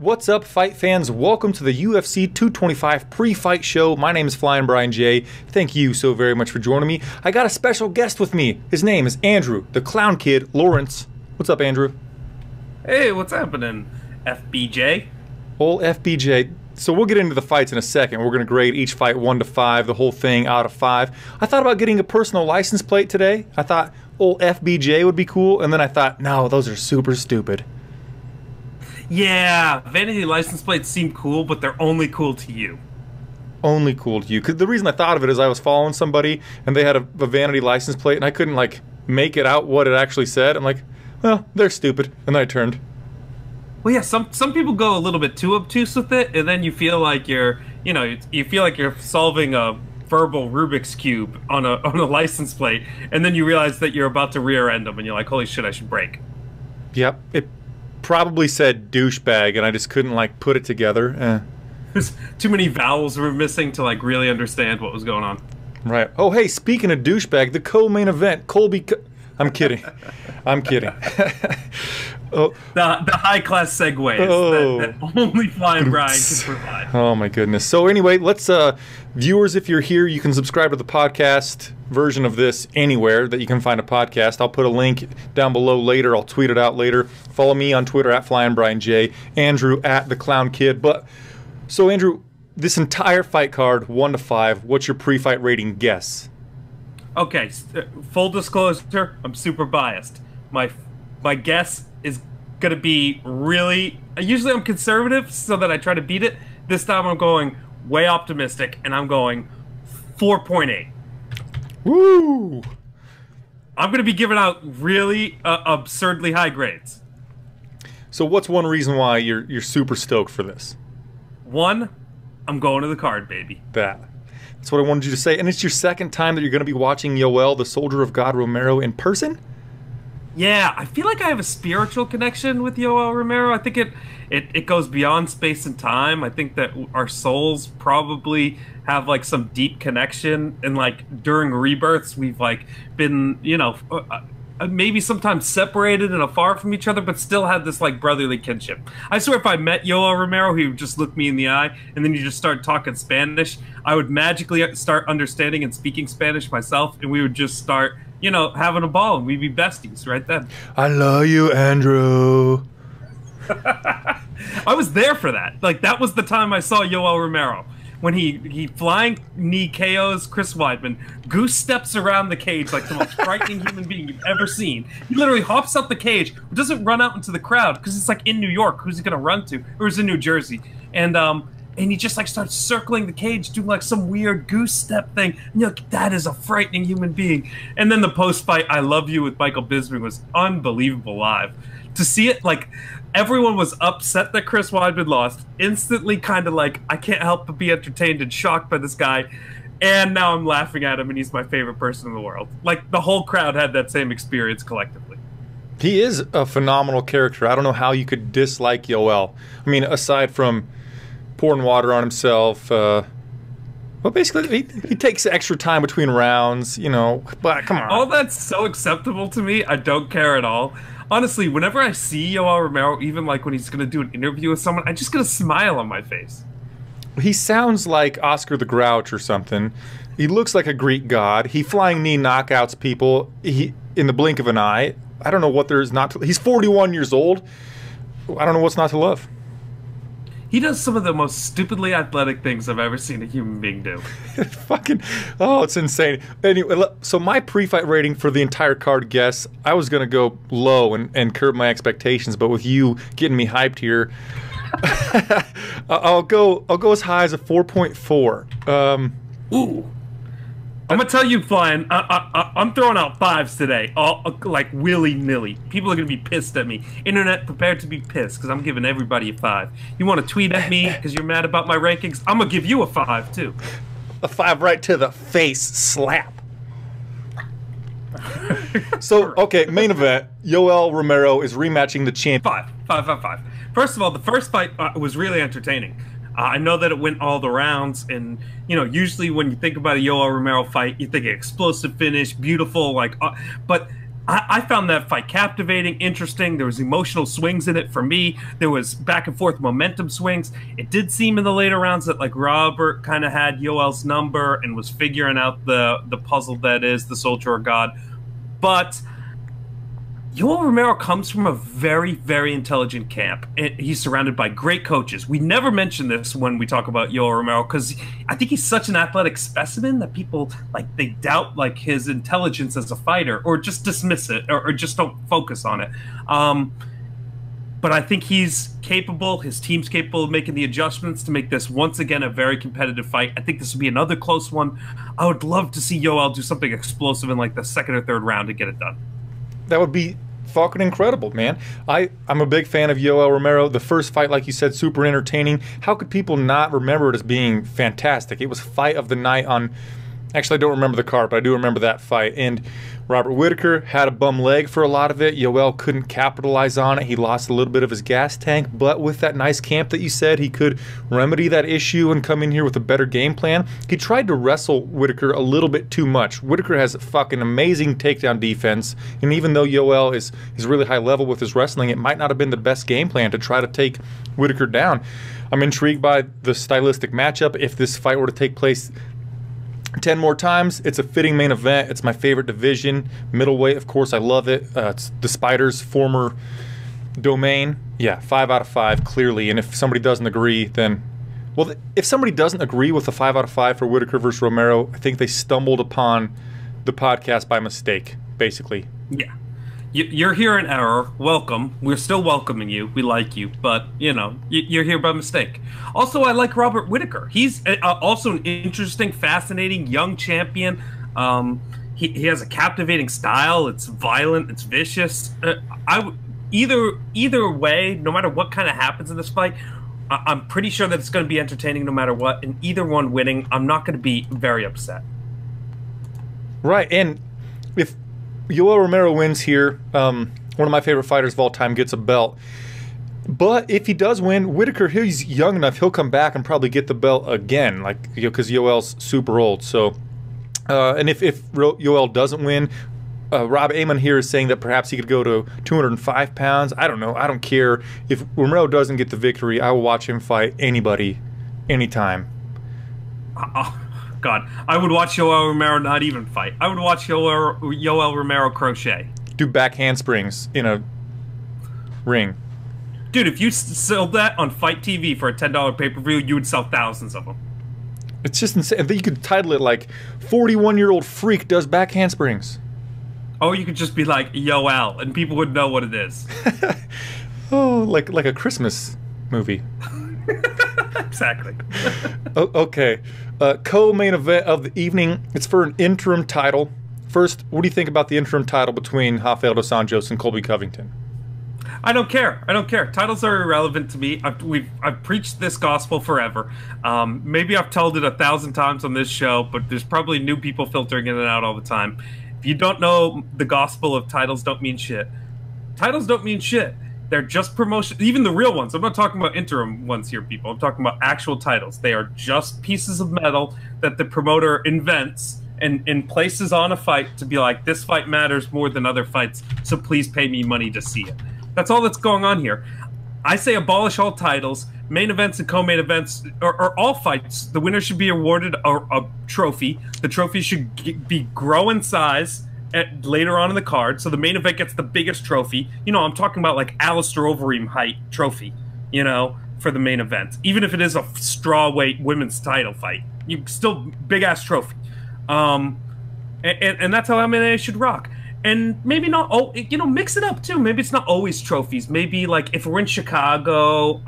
What's up, fight fans? Welcome to the UFC 225 pre-fight show. My name is Flyin Brian J. Thank you so very much for joining me. I got a special guest with me. His name is Andrew, the clown kid, Lawrence. What's up, Andrew? Hey, what's happening, FBJ? Old FBJ. So we'll get into the fights in a second. We're going to grade each fight 1 to 5, the whole thing out of 5. I thought about getting a personal license plate today. I thought old FBJ would be cool, and then I thought, no, those are super stupid. Yeah, vanity license plates seem cool, but they're only cool to you. Only cool to you. Because the reason I thought of it is I was following somebody, and they had a vanity license plate, and I couldn't, like, make it out what it actually said. I'm like, well, they're stupid. And then I turned. Well, yeah, some people go a little bit too obtuse with it, and then you feel like you're, you feel like you're solving a verbal Rubik's Cube on a license plate, and then you realize that you're about to rear end them, and you're like, holy shit, I should brake. Yep. It probably said douchebag, and I just couldn't, like, put it together. There's too many vowels were missing to, like, really understand what was going on. Right. Oh, hey, speaking of douchebag, the co-main event, Colby... I'm kidding. I'm kidding. Oh. The high-class segues that only Flyin Brian can provide. Oh, my goodness. So anyway, let's... viewers, if you're here, you can subscribe to the podcast version of this anywhere that you can find a podcast. I'll put a link down below later. I'll tweet it out later. Follow me on Twitter at FlyinBrianJ. Andrew at The Clown Kid. But, so Andrew, this entire fight card, 1 to 5, what's your pre-fight rating guess? Okay, full disclosure, I'm super biased. My guess is gonna be really... Usually I'm conservative, so that I try to beat it. This time I'm going way optimistic, and I'm going 4.8. Woo! I'm gonna be giving out really absurdly high grades. So what's one reason why you're super stoked for this? One, I'm going to the card, baby. That's what I wanted you to say. And it's your second time that you're going to be watching Yoel, the Soldier of God Romero, in person? Yeah, I feel like I have a spiritual connection with Yoel Romero. I think it goes beyond space and time. I think that our souls probably have, like, some deep connection. And, like, during rebirths, we've, like, been, maybe sometimes separated and afar from each other, but still had this, like, brotherly kinship. I swear if I met Yoel Romero, he would just look me in the eye, and then you just start talking Spanish, I would magically start understanding and speaking Spanish myself, and we would just start, having a ball, and we'd be besties right then. I love you, Andrew. I was there for that. Like, that was the time I saw Yoel Romero. When he flying knee KOs Chris Weidman, goose steps around the cage like the most frightening human being you've ever seen. He literally hops up the cage, doesn't run out into the crowd because it's like in New York. Who's he gonna run to? Or is in New Jersey? And he just, like, starts circling the cage, doing, like, some weird goose step thing. And you're like, that is a frightening human being. And then the post-fight "I love you" with Michael Bisping was unbelievable live. To see it, like, everyone was upset that Chris Weidman lost. Instantly kind of like, I can't help but be entertained and shocked by this guy. And now I'm laughing at him, and he's my favorite person in the world. Like, the whole crowd had that same experience collectively. He is a phenomenal character. I don't know how you could dislike Yoel. I mean, aside from pouring water on himself, well, basically, he takes extra time between rounds, but come on. All that's so acceptable to me. I don't care at all. Honestly, whenever I see Yoel Romero, even, like, when he's going to do an interview with someone, I just get a smile on my face. He sounds like Oscar the Grouch or something. He looks like a Greek god. He flying knee knockouts people in the blink of an eye. I don't know what there is not to... He's 41 years old. I don't know what's not to love. He does some of the most stupidly athletic things I've ever seen a human being do. It's insane. Anyway, so my pre-fight rating for the entire card guess, I was going to go low and curb my expectations, but with you getting me hyped here, I'll go as high as a 4.4. Ooh. I'm gonna tell you, Flyin, I'm throwing out 5s today, all like willy-nilly. People are gonna be pissed at me. Internet, prepared to be pissed because I'm giving everybody a 5. You want to tweet at me because you're mad about my rankings? I'm gonna give you a 5 too. A 5 right to the face slap. So, okay, main event. Yoel Romero is rematching the champion. 5. First of all, the first fight was really entertaining. I know that it went all the rounds, and usually when you think about a Yoel Romero fight, you think explosive finish, beautiful, like, but I found that fight captivating, interesting. There was emotional swings in it for me. There was back and forth momentum swings. It did seem in the later rounds that like Robert kind of had Yoel's number and was figuring out the puzzle that is the Soldier of God. But Yoel Romero comes from a very, very intelligent camp. He's surrounded by great coaches. We never mention this when we talk about Yoel Romero because I think he's such an athletic specimen that people they doubt his intelligence as a fighter or just dismiss it or just don't focus on it. But I think he's capable. His team's capable of making the adjustments to make this once again a very competitive fight. I think this will be another close one. I would love to see Yoel do something explosive in the second or third round to get it done. That would be fucking incredible, man. I'm a big fan of Yoel Romero. The first fight, like you said, super entertaining. How could people not remember it as being fantastic? It was fight of the night on... Actually, I don't remember the card, but I do remember that fight. And Robert Whittaker had a bum leg for a lot of it. Yoel couldn't capitalize on it. He lost a little bit of his gas tank. But with that nice camp that you said, he could remedy that issue and come in here with a better game plan. He tried to wrestle Whittaker a little bit too much. Whittaker has fucking amazing takedown defense. And even though Yoel is really high level with his wrestling, it might not have been the best game plan to try to take Whittaker down. I'm intrigued by the stylistic matchup. If this fight were to take place 10 more times, it's a fitting main event. It's my favorite division. Middleweight, of course, I love it. It's the Spider's former domain. Yeah, 5 out of 5, clearly. And if somebody doesn't agree, then... Well, if somebody doesn't agree with the 5 out of 5 for Whittaker versus Romero, I think they stumbled upon the podcast by mistake, basically. Yeah. You're here in error. Welcome. We're still welcoming you. We like you. But, you're here by mistake. Also, I like Robert Whittaker. He's also an interesting, fascinating young champion. He has a captivating style. It's violent. It's vicious. Either way, no matter what kind of happens in this fight, I'm pretty sure that it's going to be entertaining no matter what. And either one winning, I'm not going to be very upset. Right. And if Yoel Romero wins here, one of my favorite fighters of all time, gets a belt. But if he does win, Whittaker, he's young enough, he'll come back and probably get the belt again, because Yoel's super old. So, and if Yoel doesn't win, Rob Amon here is saying that perhaps he could go to 205 pounds. I don't know. I don't care. If Romero doesn't get the victory, I will watch him fight anybody, anytime. God, I would watch Yoel Romero not even fight. I would watch Yoel Romero crochet. Do back handsprings in a ring. Dude, if you sold that on Fight TV for a $10 pay-per-view, you would sell thousands of them. It's just insane. And then you could title it like 41-year-old freak does back handsprings. Oh, you could just be like Yoel, and people would know what it is. Oh, like a Christmas movie. Exactly. Okay. Co-main event of the evening. It's for an interim title. First, what do you think about the interim title between Rafael dos Anjos and Colby Covington? I don't care. I don't care. Titles are irrelevant to me. I've preached this gospel forever. Maybe I've told it 1,000 times on this show, but there's probably new people filtering in and out all the time. If you don't know the gospel of titles don't mean shit. Titles don't mean shit. They're just promotion. Even the real ones. I'm not talking about interim ones here, people. I'm talking about actual titles. They are just pieces of metal that the promoter invents and places on a fight to be like, this fight matters more than other fights, so please pay me money to see it. That's all that's going on here. I say abolish all titles, main events and co-main events, or all fights. The winner should be awarded a trophy. The trophy should be grow in size later on in the card, so the main event gets the biggest trophy. I'm talking about like Alistair Overeem height trophy, for the main event. Even if it is a strawweight women's title fight, you still big-ass trophy. And that's how MMA should rock. And maybe not, mix it up too. Maybe it's not always trophies. Maybe like if we're in Chicago,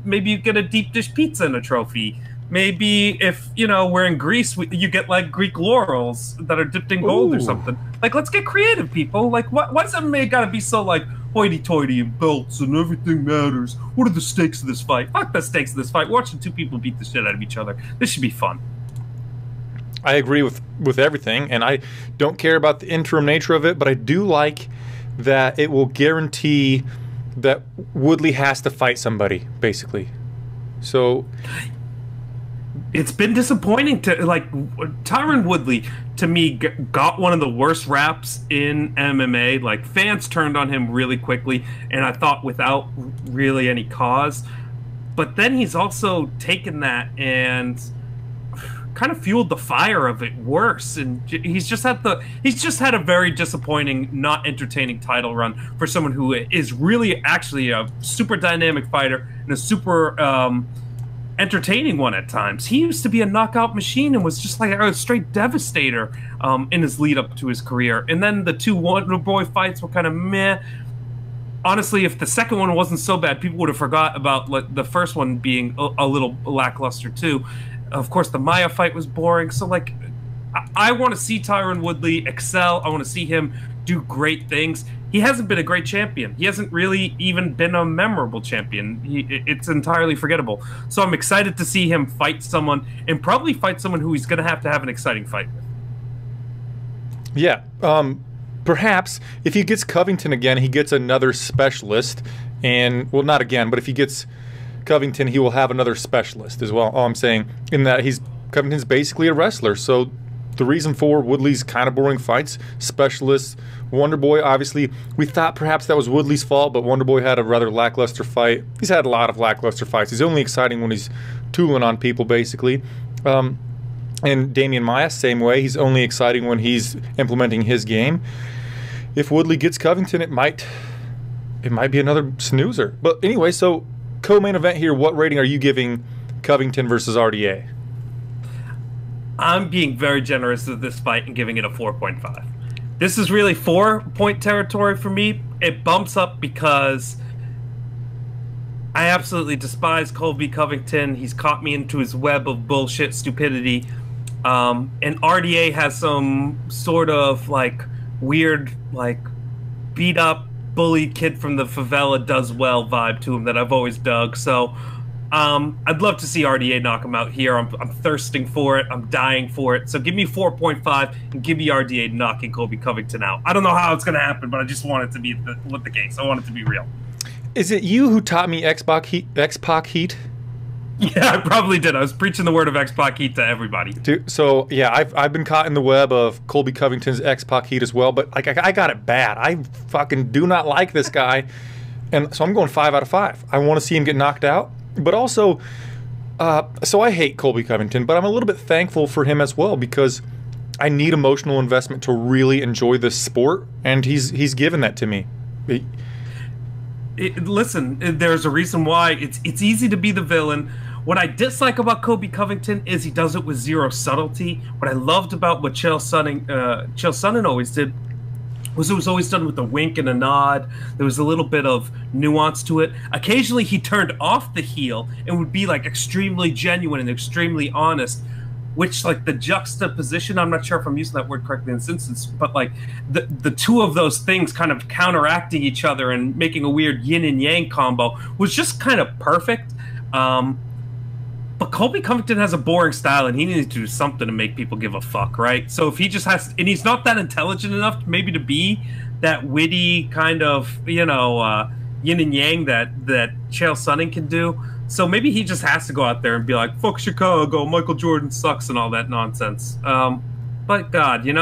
maybe you get a deep dish pizza and a trophy. Maybe if, we're in Greece, you get like Greek laurels that are dipped in gold or something. Like, let's get creative, people. Like, why does MMA gotta be so like hoity-toity and belts and everything matters? What are the stakes of this fight? Fuck the stakes of this fight. Watching two people beat the shit out of each other. This should be fun. I agree with everything, and I don't care about the interim nature of it, but I do like that it will guarantee that Woodley has to fight somebody, basically. So it's been disappointing to like Tyron Woodley to me, got one of the worst raps in MMA. Like, fans turned on him really quickly, and I thought without really any cause. But then he's also taken that and kind of fueled the fire of it worse, and he's just had a very disappointing, not entertaining title run for someone who is really actually a super dynamic fighter and a super entertaining one at times. He used to be a knockout machine and was just like a straight devastator in his lead up to his career. And then the two Wonder Boy fights were kind of meh. Honestly, if the second one wasn't so bad, people would have forgot about the first one being a little lackluster too. Of course, the Maya fight was boring. So, like, I want to see Tyron Woodley excel. I want to see him do great things. He hasn't been a great champion. He hasn't really even been a memorable champion. It's entirely forgettable. So I'm excited to see him fight someone, and probably fight someone who he's going to have an exciting fight with. Yeah. Perhaps if he gets Covington again, he gets another specialist. And, well, not again, but if he gets Covington, he will have another specialist as well. All I'm saying, in that Covington's basically a wrestler. So the reason for Woodley's kind of boring fights, specialists, Wonder Boy, obviously, we thought perhaps that was Woodley's fault, but Wonder Boy had a rather lackluster fight. He's had a lot of lackluster fights. He's only exciting when he's tooling on people, basically. And Damian Maia, same way. He's only exciting when he's implementing his game. If Woodley gets Covington, it might be another snoozer. But anyway, so co-main event here, what rating are you giving Covington versus RDA? I'm being very generous with this fight and giving it a 4.5. This is really 4-point territory for me. It bumps up because I absolutely despise Colby Covington. He's caught me into his web of bullshit stupidity. And RDA has some sort of like weird, like beat up bully kid from the favela does well vibe to him that I've always dug. So I'd love to see RDA knock him out here. I'm thirsting for it. I'm dying for it. So give me 4.5 and give me RDA knocking Colby Covington out. I don't know how it's going to happen, but I just want it to be the case. I want it to be real. Is it you who taught me X-Pac heat? Yeah, I probably did. I was preaching the word of X-Pac heat to everybody. Dude, so yeah, I've been caught in the web of Colby Covington's X-Pac heat as well, but like I got it bad. I fucking do not like this guy, and so I'm going 5 out of 5. I want to see him get knocked out, but also, so I hate Colby Covington, but I'm a little bit thankful for him as well because I need emotional investment to really enjoy this sport, and he's given that to me. Listen, there's a reason why it's easy to be the villain. What I dislike about Colby Covington is he does it with zero subtlety. What I loved about what Chael Sonnen always did was it was always done with a wink and a nod. There was a little bit of nuance to it. Occasionally he turned off the heel and would be like extremely genuine and extremely honest, which like the juxtaposition, I'm not sure if I'm using that word correctly in this instance, but like the two of those things kind of counteracting each other and making a weird yin and yang combo was just kind of perfect. But Colby Covington has a boring style, and he needs to do something to make people give a fuck, right? So if he just has, and he's not that intelligent enough maybe to be that witty kind of, yin and yang that Chael Sonnen can do. So maybe he just has to go out there and be like, fuck Chicago, Michael Jordan sucks and all that nonsense. But God, you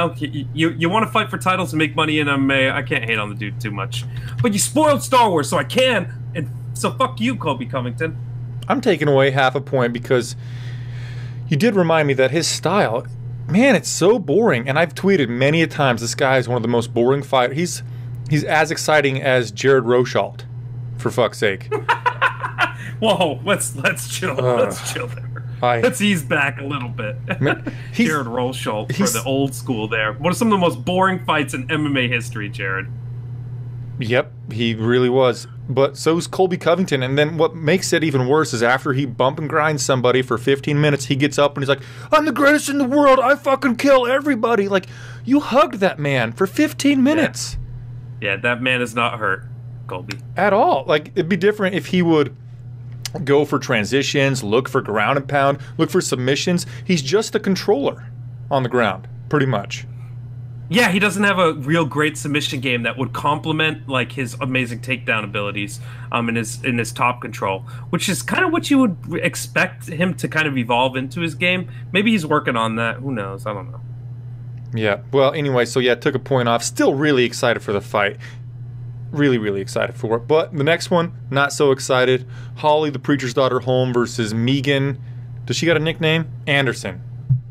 want to fight for titles and make money in MMA. I can't hate on the dude too much. But you spoiled Star Wars, so I can. And so fuck you, Colby Covington. I'm taking away half a point because you did remind me that his style, man, it's so boring. And I've tweeted many a times this guy is one of the most boring fighters. He's as exciting as Jared Rochold, for fuck's sake. Whoa, let's chill. Let's chill there. Let's ease back a little bit. Jared Rochold for the old school there. What are some of the most boring fights in MMA history, Jared? Yep, he really was. But so's Colby Covington. And then what makes it even worse is after he bump and grinds somebody for 15 minutes, he gets up and he's like, I'm the greatest in the world. I fucking kill everybody. Like, you hugged that man for 15 minutes. Yeah, that man is not hurt, Colby. At all. Like, it'd be different if he would go for transitions, look for ground and pound, look for submissions. He's just a controller on the ground, pretty much. Yeah, he doesn't have a real great submission game that would complement like his amazing takedown abilities in his top control, which is kind of what you would expect him to kind of evolve into his game. Maybe he's working on that. Who knows? I don't know. Yeah. Well, anyway, so yeah, took a point off. Still really excited for the fight. Really, really excited for it. But the next one, not so excited. Holly, the preacher's daughter, Holm versus Megan. Does she got a nickname? Anderson.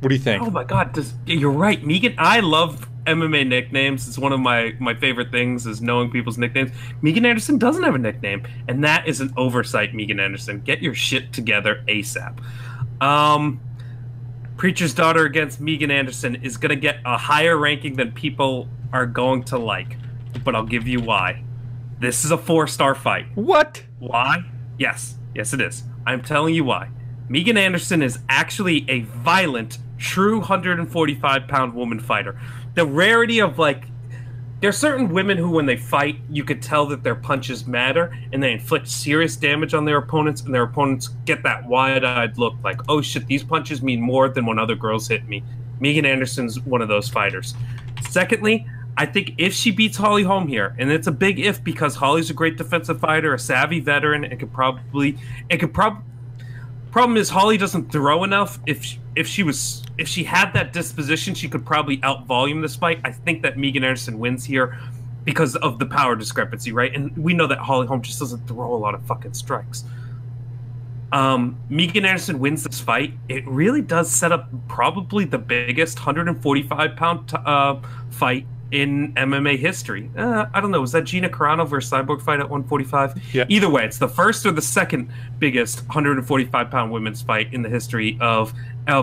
What do you think? Oh my God, you're right, Megan. I love MMA nicknames. It's one of my favorite things is knowing people's nicknames. Megan Anderson doesn't have a nickname, and that is an oversight, Megan Anderson. Get your shit together ASAP. Preacher's daughter against Megan Anderson is going to get a higher ranking than people are going to like, but I'll give you why. This is a 4-star fight. What? Why? Yes, it is. I'm telling you why. Megan Anderson is actually a violent, true 145-pound woman fighter. The rarity of, like, there's certain women who, when they fight, you could tell that their punches matter, and they inflict serious damage on their opponents, and their opponents get that wide-eyed look like, oh shit, these punches mean more than when other girls hit me. Megan Anderson's one of those fighters. Secondly, I think if she beats Holly Holm here, and it's a big if because Holly's a great defensive fighter, a savvy veteran, and problem is Holly doesn't throw enough. If she had that disposition, she could probably out-volume this fight. I think that Megan Anderson wins here because of the power discrepancy, right? And we know that Holly Holm just doesn't throw a lot of fucking strikes. Megan Anderson wins this fight. It really does set up probably the biggest 145-pound fight in MMA history. I don't know. Was that Gina Carano versus Cyborg fight at 145? Yeah. Either way, it's the first or the second biggest 145-pound women's fight in the history of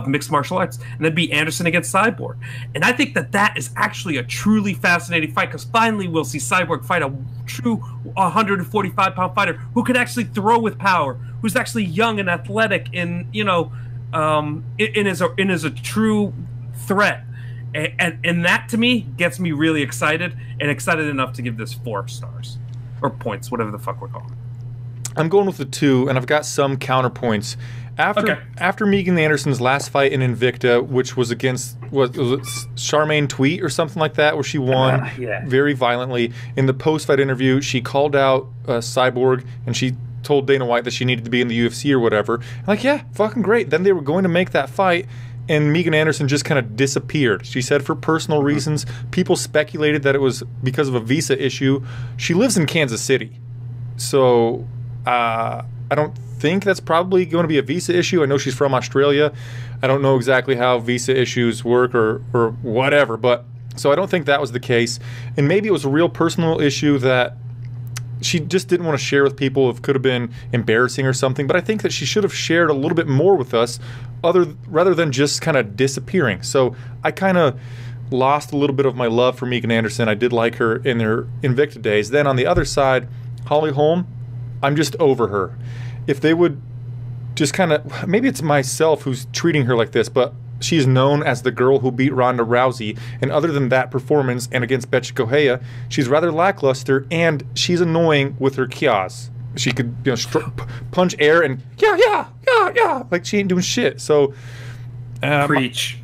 mixed martial arts. And that'd be Anderson against Cyborg. And I think that is actually a truly fascinating fight because finally we'll see Cyborg fight a true 145-pound fighter who can actually throw with power, who's actually young and athletic and, is a true threat. And that, to me, gets me really excited, and excited enough to give this 4 stars. Or points, whatever the fuck we're calling it. I'm going with the 2, and I've got some counterpoints. After Megan Anderson's last fight in Invicta, which was against, was it Charmaine Tweet or something like that, where she won very violently, in the post-fight interview, she called out Cyborg, and she told Dana White that she needed to be in the UFC or whatever. I'm like, yeah, fucking great. Then they were going to make that fight, and Megan Anderson just kind of disappeared. She said for personal reasons. People speculated that it was because of a visa issue. She lives in Kansas City. So I don't think that's probably going to be a visa issue. I know she's from Australia. I don't know exactly how visa issues work or whatever. But so I don't think that was the case. And maybe it was a real personal issue that she just didn't want to share with people. It could have been embarrassing or something, but I think that she should have shared a little bit more with us rather than just kind of disappearing. So I kind of lost a little bit of my love for Megan Anderson. I did like her in her Invicta days. Then on the other side, Holly Holm, I'm just over her. If they would just kind of, maybe it's myself who's treating her like this, but she's known as the girl who beat Ronda Rousey, and other than that performance and against Bektić Correia, she's rather lackluster, and she's annoying with her kias. She could, punch air and yeah, like she ain't doing shit. So, preach.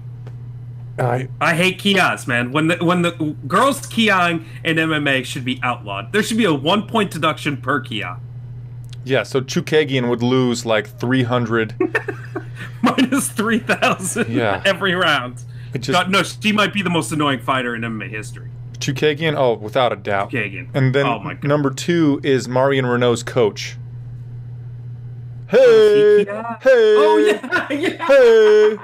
I hate kias, man. When the girls kiaing in MMA should be outlawed. There should be a 1-point deduction per kia. Yeah, so Chukagian would lose like 300. Minus 3,000 every round. No, she might be the most annoying fighter in MMA history. Chukagian? Oh, without a doubt. Chukagian. And then number 2 is Marion Renault's coach. Hey! Hey! Oh, yeah! Hey!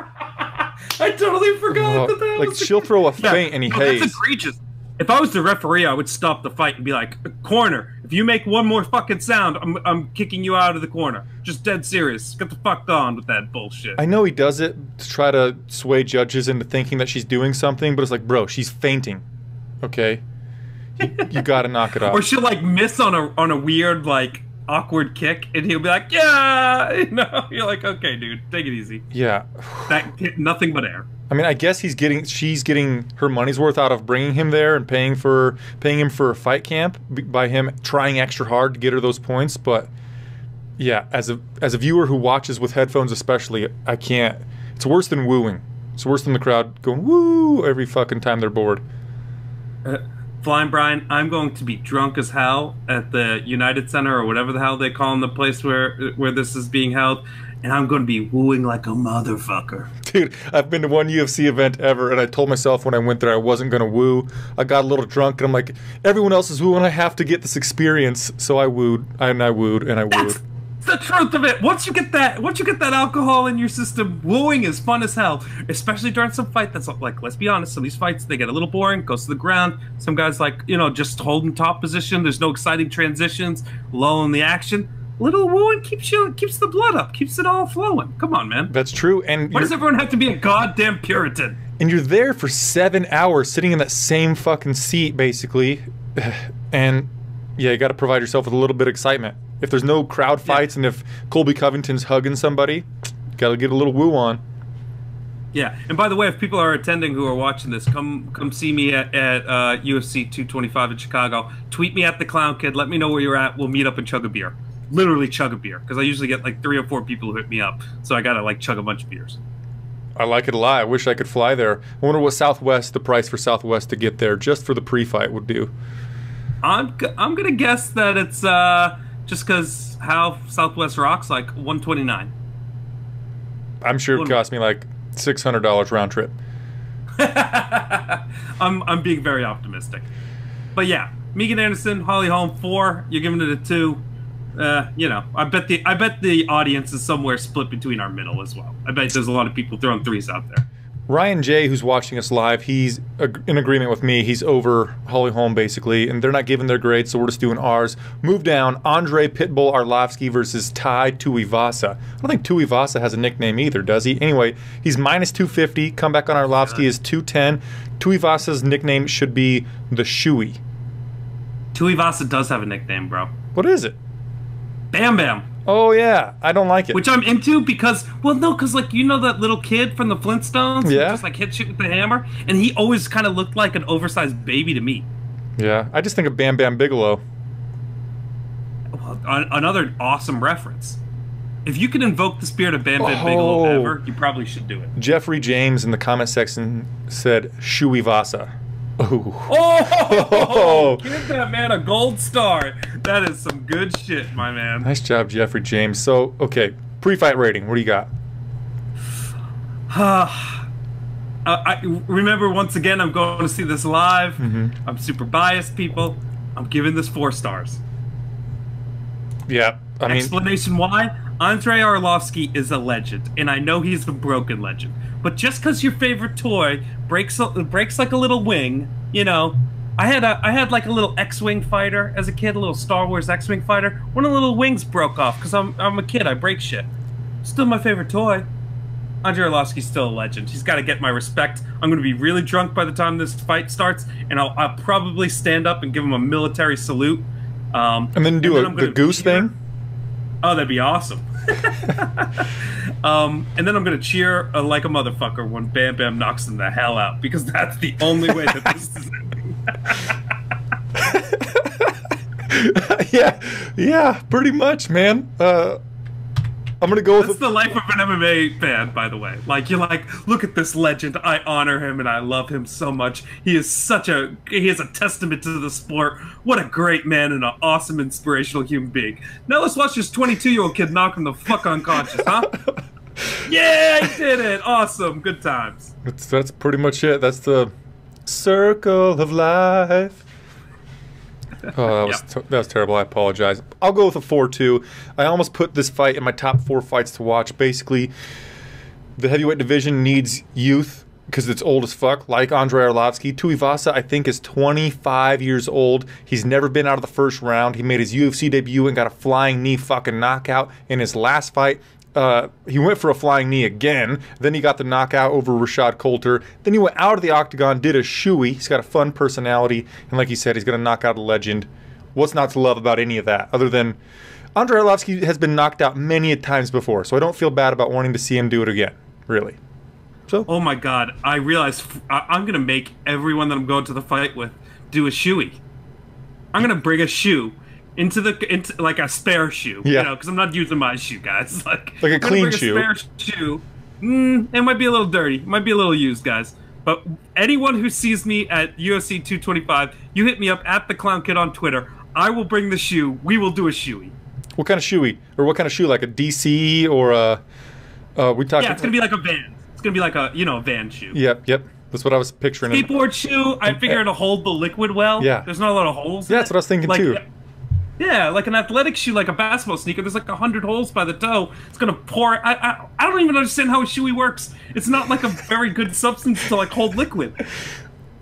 I totally forgot that like, she'll throw a feint and he hates. That's egregious. If I was the referee, I would stop the fight and be like, corner, if you make one more fucking sound, I'm kicking you out of the corner. Just dead serious. Get the fuck on with that bullshit. I know he does it to try to sway judges into thinking that she's doing something, but it's like, bro, she's fainting. Okay? You gotta knock it off. Or she'll, like, miss on a weird, like, awkward kick, and he'll be like, yeah! You're like, okay, dude, take it easy. Yeah. Nothing but air. I mean, I guess she's getting her money's worth out of bringing him there and paying him for a fight camp by him trying extra hard to get her those points. But yeah, as a viewer who watches with headphones, especially, I can't. It's worse than wooing. It's worse than the crowd going woo every fucking time they're bored. Flyin Brian, I'm going to be drunk as hell at the United Center or whatever the hell they call in the place where this is being held. and I'm going to be wooing like a motherfucker. Dude, I've been to one UFC event ever, and I told myself when I went there I wasn't going to woo. I got a little drunk, and I'm like, everyone else is wooing, I have to get this experience. So I wooed, and I wooed, and I wooed. That's the truth of it. Once you get that alcohol in your system, wooing is fun as hell. Especially during some fight that's like, let's be honest, some of these fights, they get a little boring, goes to the ground. Some guys like, just holding top position. There's no exciting transitions, low in the action. Little wooing keeps the blood up, keeps it all flowing. Come on, man. That's true. And why does everyone have to be a goddamn Puritan? And you're there for 7 hours, sitting in that same fucking seat, basically. And yeah, you got to provide yourself with a little bit of excitement. If there's no crowd fights, and if Colby Covington's hugging somebody, got to get a little woo on. Yeah, and by the way, if people are attending who are watching this, come see me at UFC 225 in Chicago. Tweet me at the Clown Kid. Let me know where you're at. We'll meet up and chug a beer. Literally chug a beer, because I usually get like 3 or 4 people who hit me up, so I gotta like chug a bunch of beers. I like it a lot. I wish I could fly there. I wonder what the price for Southwest to get there just for the pre-fight would do. I'm gonna guess that it's just because how Southwest rocks, like $129. I'm sure it cost me like $600 round trip. I'm being very optimistic, but yeah, Megan Anderson, Holly Holm 4. You're giving it a 2. I bet the audience is somewhere split between our middle as well. I bet there's a lot of people throwing 3s out there. Ryan J, who's watching us live, he's in agreement with me. He's over Holly Holm, basically, and they're not giving their grades, so we're just doing ours. Move down, Andrei Pitbull Arlovski versus Tuivasa. I don't think Tuivasa has a nickname either, does he? Anyway, he's minus 250. Comeback on Arlovski is 210. Tuivasa's nickname should be the Shoey. Tuivasa does have a nickname, bro. What is it? Bam Bam. Oh, yeah. I don't like it. Which I'm into because, like, that little kid from the Flintstones? Yeah. Who just, like, hit shit with the hammer? And he always kind of looked like an oversized baby to me. Yeah. I just think of Bam Bam Bigelow. Well, another awesome reference. If you can invoke the spirit of Bam Bam Bigelow ever, you probably should do it. Jeffrey James in the comment section said Shuivasa. Oh, give that man a gold star. That is some good shit, my man. Nice job, Jeffrey James. So, okay, pre-fight rating. What do you got? I remember, once again, I'm going to see this live. Mm-hmm. I'm super biased, people. I'm giving this 4 stars. Yeah, Explanation why? Andrei Arlovski is a legend, and I know he's a broken legend. But just because your favorite toy breaks like a little wing, I had like a little X-wing fighter as a kid, a little Star Wars X-wing fighter. One of the little wings broke off because I'm a kid. I break shit. Still my favorite toy. Andrei Arlovski's still a legend. He's got to get my respect. I'm going to be really drunk by the time this fight starts, and I'll probably stand up and give him a military salute. And then do the goose thing? Oh, that'd be awesome. And then I'm going to cheer like a motherfucker when Bam Bam knocks him the hell out, because that's the only way that this is ending. yeah, pretty much, man. I'm going to go with... That's the life of an MMA fan, by the way. Like, you're like, look at this legend. I honor him and I love him so much. He is a testament to the sport. What a great man and an awesome, inspirational human being. Now let's watch this 22-year-old kid knock him the fuck unconscious, huh? Yeah, he did it. Awesome. Good times. That's pretty much it. That's the circle of life. Oh, that was terrible. I apologize. I'll go with a 4-2. I almost put this fight in my top 4 fights to watch. Basically, the heavyweight division needs youth because it's old as fuck, like Andrei Arlovski. Tuivasa, I think, is 25 years old. He's never been out of the first round. He made his UFC debut and got a flying knee fucking knockout in his last fight. He went for a flying knee again. Then he got the knockout over Rashad Coulter. Then he went out of the octagon, did a shoey. He's got a fun personality. And like he said, he's going to knock out a legend. What's not to love about any of that? Other than Andrei Arlovski has been knocked out many times before. So I don't feel bad about wanting to see him do it again. Really. So. Oh my God. I realize I'm going to make everyone that I'm going to the fight with do a shoey. I'm going to bring a shoe. Into like a spare shoe, because I'm not using my shoe, guys. Like a clean shoe. Spare shoe. It might be a little dirty, it might be a little used, guys. But anyone who sees me at UFC 225, you hit me up at the Clown Kid on Twitter. I will bring the shoe. We will do a shoey. What kind of shoey? Or what kind of shoe? Like a DC or a... we talked. Yeah, it's gonna be like a van. It's gonna be like a van shoe. Yep. That's what I was picturing. Skateboard shoe. I figure it'll hold the liquid well. Yeah. There's not a lot of holes. Yeah, that's what I was thinking too. Yeah, like an athletic shoe, like a basketball sneaker. There's like 100 holes by the toe. It's gonna pour. I don't even understand how a shoey works. It's not like a very good substance to like hold liquid.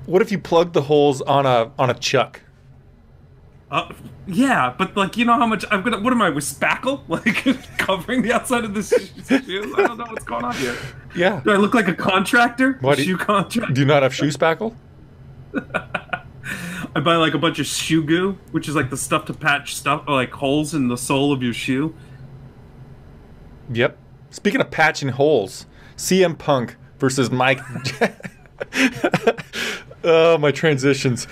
What if you plug the holes on a chuck? Yeah, but like you know how much I'm gonna. What am I with spackle? Like covering the outside of the shoe? I don't know what's going on here. Yeah. Do I look like a contractor? Shoe contractor? Do you not have shoe spackle? I buy like a bunch of shoe goo, which is like the stuff to patch stuff, like holes in the sole of your shoe. Yep. Speaking of patching holes, CM Punk versus Mike. Oh, my transitions.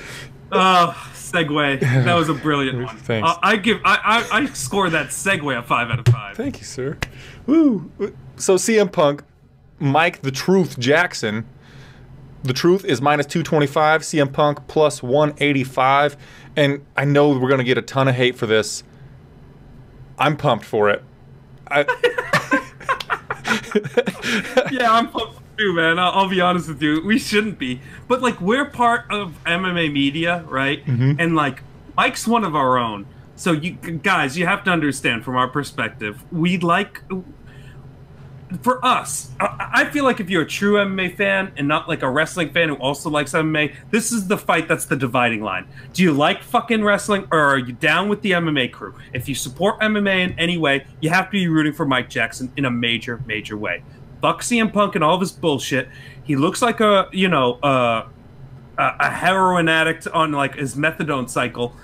Segue. That was a brilliant one. Thanks. I score that segue a 5 out of 5. Thank you, sir. Woo. So CM Punk, Mike the Truth Jackson. The Truth is minus 225. CM Punk plus 185. And I know we're going to get a ton of hate for this. I'm pumped for it. Yeah, I'm pumped too, man. I'll be honest with you. We shouldn't be. But, like, we're part of MMA media, right? Mm-hmm. And, like, Mike's one of our own. So, you guys, you have to understand from our perspective, we like... For us, I feel like if you're a true MMA fan and not like a wrestling fan who also likes MMA, this is the fight that's the dividing line. Do you like fucking wrestling or are you down with the MMA crew? If you support MMA in any way, you have to be rooting for Mike Jackson in a major, major way. Fuck CM Punk and all of his bullshit. He looks like a heroin addict on like his methadone cycle.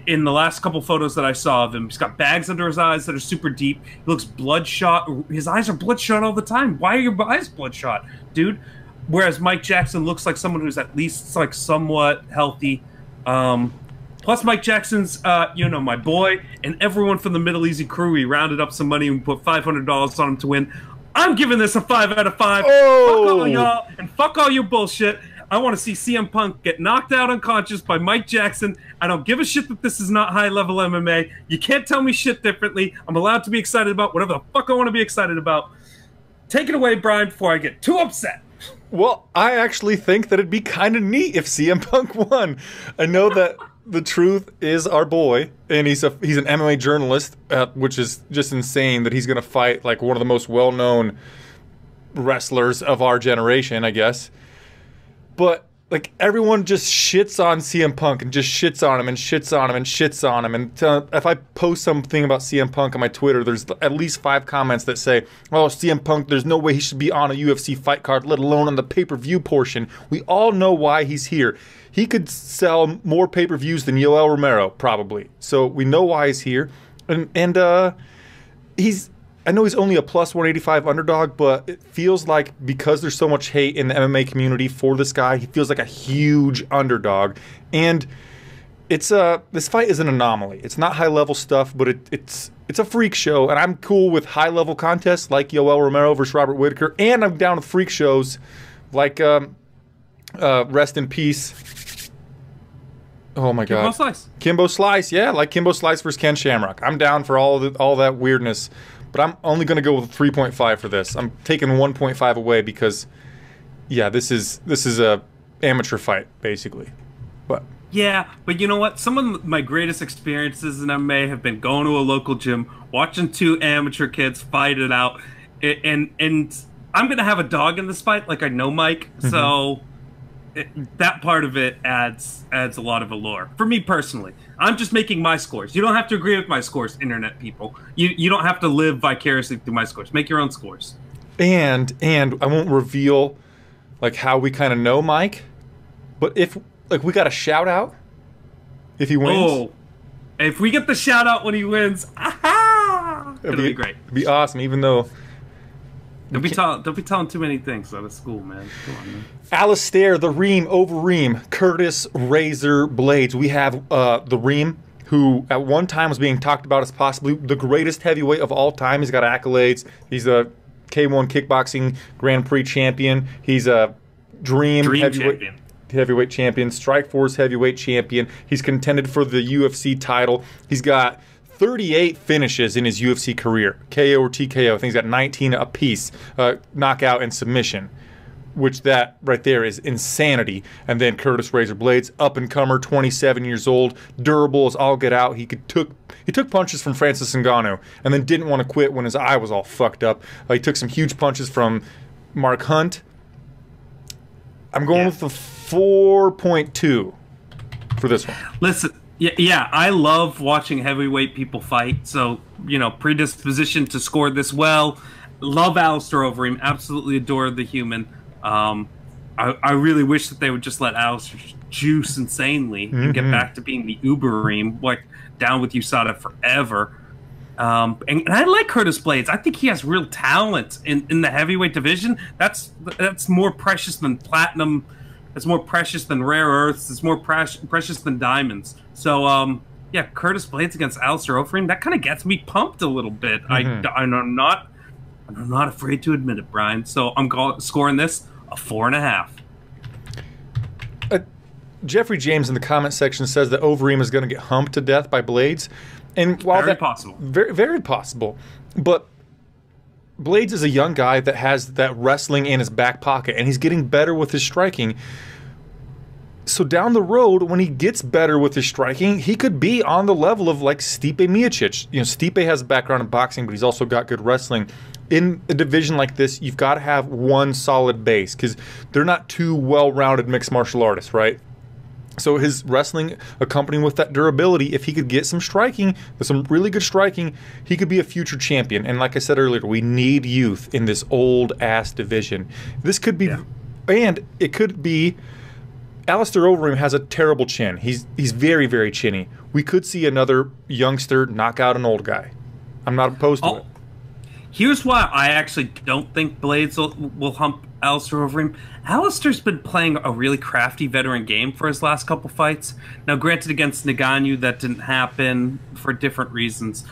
In the last couple photos that I saw of him, he's got bags under his eyes that are super deep. He looks bloodshot. His eyes are bloodshot all the time. Why are your eyes bloodshot, dude? Whereas Mike Jackson looks like someone who's at least like somewhat healthy. Plus, Mike Jackson's, my boy, and everyone from the Middle Easy crew. We rounded up some money and put $500 on him to win. I'm giving this a 5 out of 5. Oh. Fuck all y'all and fuck all your bullshit. I want to see CM Punk get knocked out unconscious by Mike Jackson. I don't give a shit that this is not high-level MMA. You can't tell me shit differently. I'm allowed to be excited about whatever the fuck I want to be excited about. Take it away, Brian, before I get too upset. Well, I actually think that it'd be kind of neat if CM Punk won. I know that The Truth is our boy, and he's an MMA journalist, which is just insane that he's going to fight like one of the most well-known wrestlers of our generation, I guess. But like everyone just shits on CM Punk and just shits on him and shits on him and shits on him. And if I post something about CM Punk on my Twitter, there's at least 5 comments that say, "Oh, CM Punk, there's no way he should be on a UFC fight card, let alone on the pay-per-view portion." We all know why he's here. He could sell more pay-per-views than Yoel Romero, probably. So we know why he's here, and he's. I know he's only a plus 185 underdog, but it feels like because there's so much hate in the MMA community for this guy, he feels like a huge underdog. And it's this fight is an anomaly. It's not high-level stuff, but it's a freak show, and I'm cool with high-level contests like Yoel Romero versus Robert Whittaker, and I'm down with freak shows like rest in peace. Oh my God, Kimbo Slice. Kimbo Slice, yeah, like Kimbo Slice versus Ken Shamrock. I'm down for all that weirdness. But I'm only going to go with 3.5 for this. I'm taking 1.5 away because, yeah, this is a amateur fight, basically. But yeah, but you know what? Some of my greatest experiences in MMA have been going to a local gym, watching 2 amateur kids fight it out, and I'm going to have a dog in this fight, like I know Mike, so that part of it adds a lot of allure for me personally. I'm just making my scores. You don't have to agree with my scores, internet people. You don't have to live vicariously through my scores. Make your own scores. And I won't reveal like how we kind of know Mike, but if like we got a shout out if he wins. Oh, if we get the shout out when he wins, it'll be great. It'd be awesome, even though. Don't be telling too many things out of school, man. Come on, man. Alistair, the Reem, Overeem, Curtis, Razor, Blaydes. We have the Reem, who at one time was being talked about as possibly the greatest heavyweight of all time. He's got accolades. He's a K1 kickboxing Grand Prix champion. He's a Dream heavyweight champion, Strikeforce heavyweight champion. He's contended for the UFC title. He's got 38 finishes in his UFC career. KO or TKO. I think he's got 19 apiece. Knockout and submission. Which that right there is insanity. And then Curtis Razor Blaydes, up-and-comer, 27 years old, durable as all get out. He took punches from Francis Ngannou and then didn't want to quit when his eye was all fucked up. He took some huge punches from Mark Hunt. I'm going with the 4.2 for this one. Listen, yeah, I love watching heavyweight people fight. So, predisposition to score this well. Love Alistair Overeem. Absolutely adore the human. I really wish that they would just let Alistair juice insanely and get back to being the Ubereem, like down with USADA forever. And I like Curtis Blaydes. I think he has real talent in the heavyweight division. That's more precious than platinum. It's more precious than rare earths. It's more precious than diamonds. So, yeah, Curtis Blaydes against Alistair Overeem, that kind of gets me pumped a little bit. I'm not afraid to admit it, Brian. So I'm scoring this a 4.5. Jeffrey James in the comment section says that Overeem is going to get humped to death by Blaydes. And while very possible. Very, very possible. But Blaydes is a young guy that has that wrestling in his back pocket, and he's getting better with his striking. So down the road, when he gets better with his striking, he could be on the level of like Stipe Miocic. Stipe has a background in boxing, but he's also got good wrestling. In a division like this, you've got to have one solid base because they're not two well-rounded mixed martial artists, right? So his wrestling accompanied with that durability, if he could get some striking, some really good striking, he could be a future champion. And like I said earlier, we need youth in this old-ass division. This could be, and it could be, Alistair Overeem has a terrible chin. He's very, very chinny. We could see another youngster knock out an old guy. I'm not opposed to it. Here's why I actually don't think Blaydes will hump Alistair Overeem. Alistair's been playing a really crafty veteran game for his last couple fights. Now, granted, against Ngannou, that didn't happen for different reasons.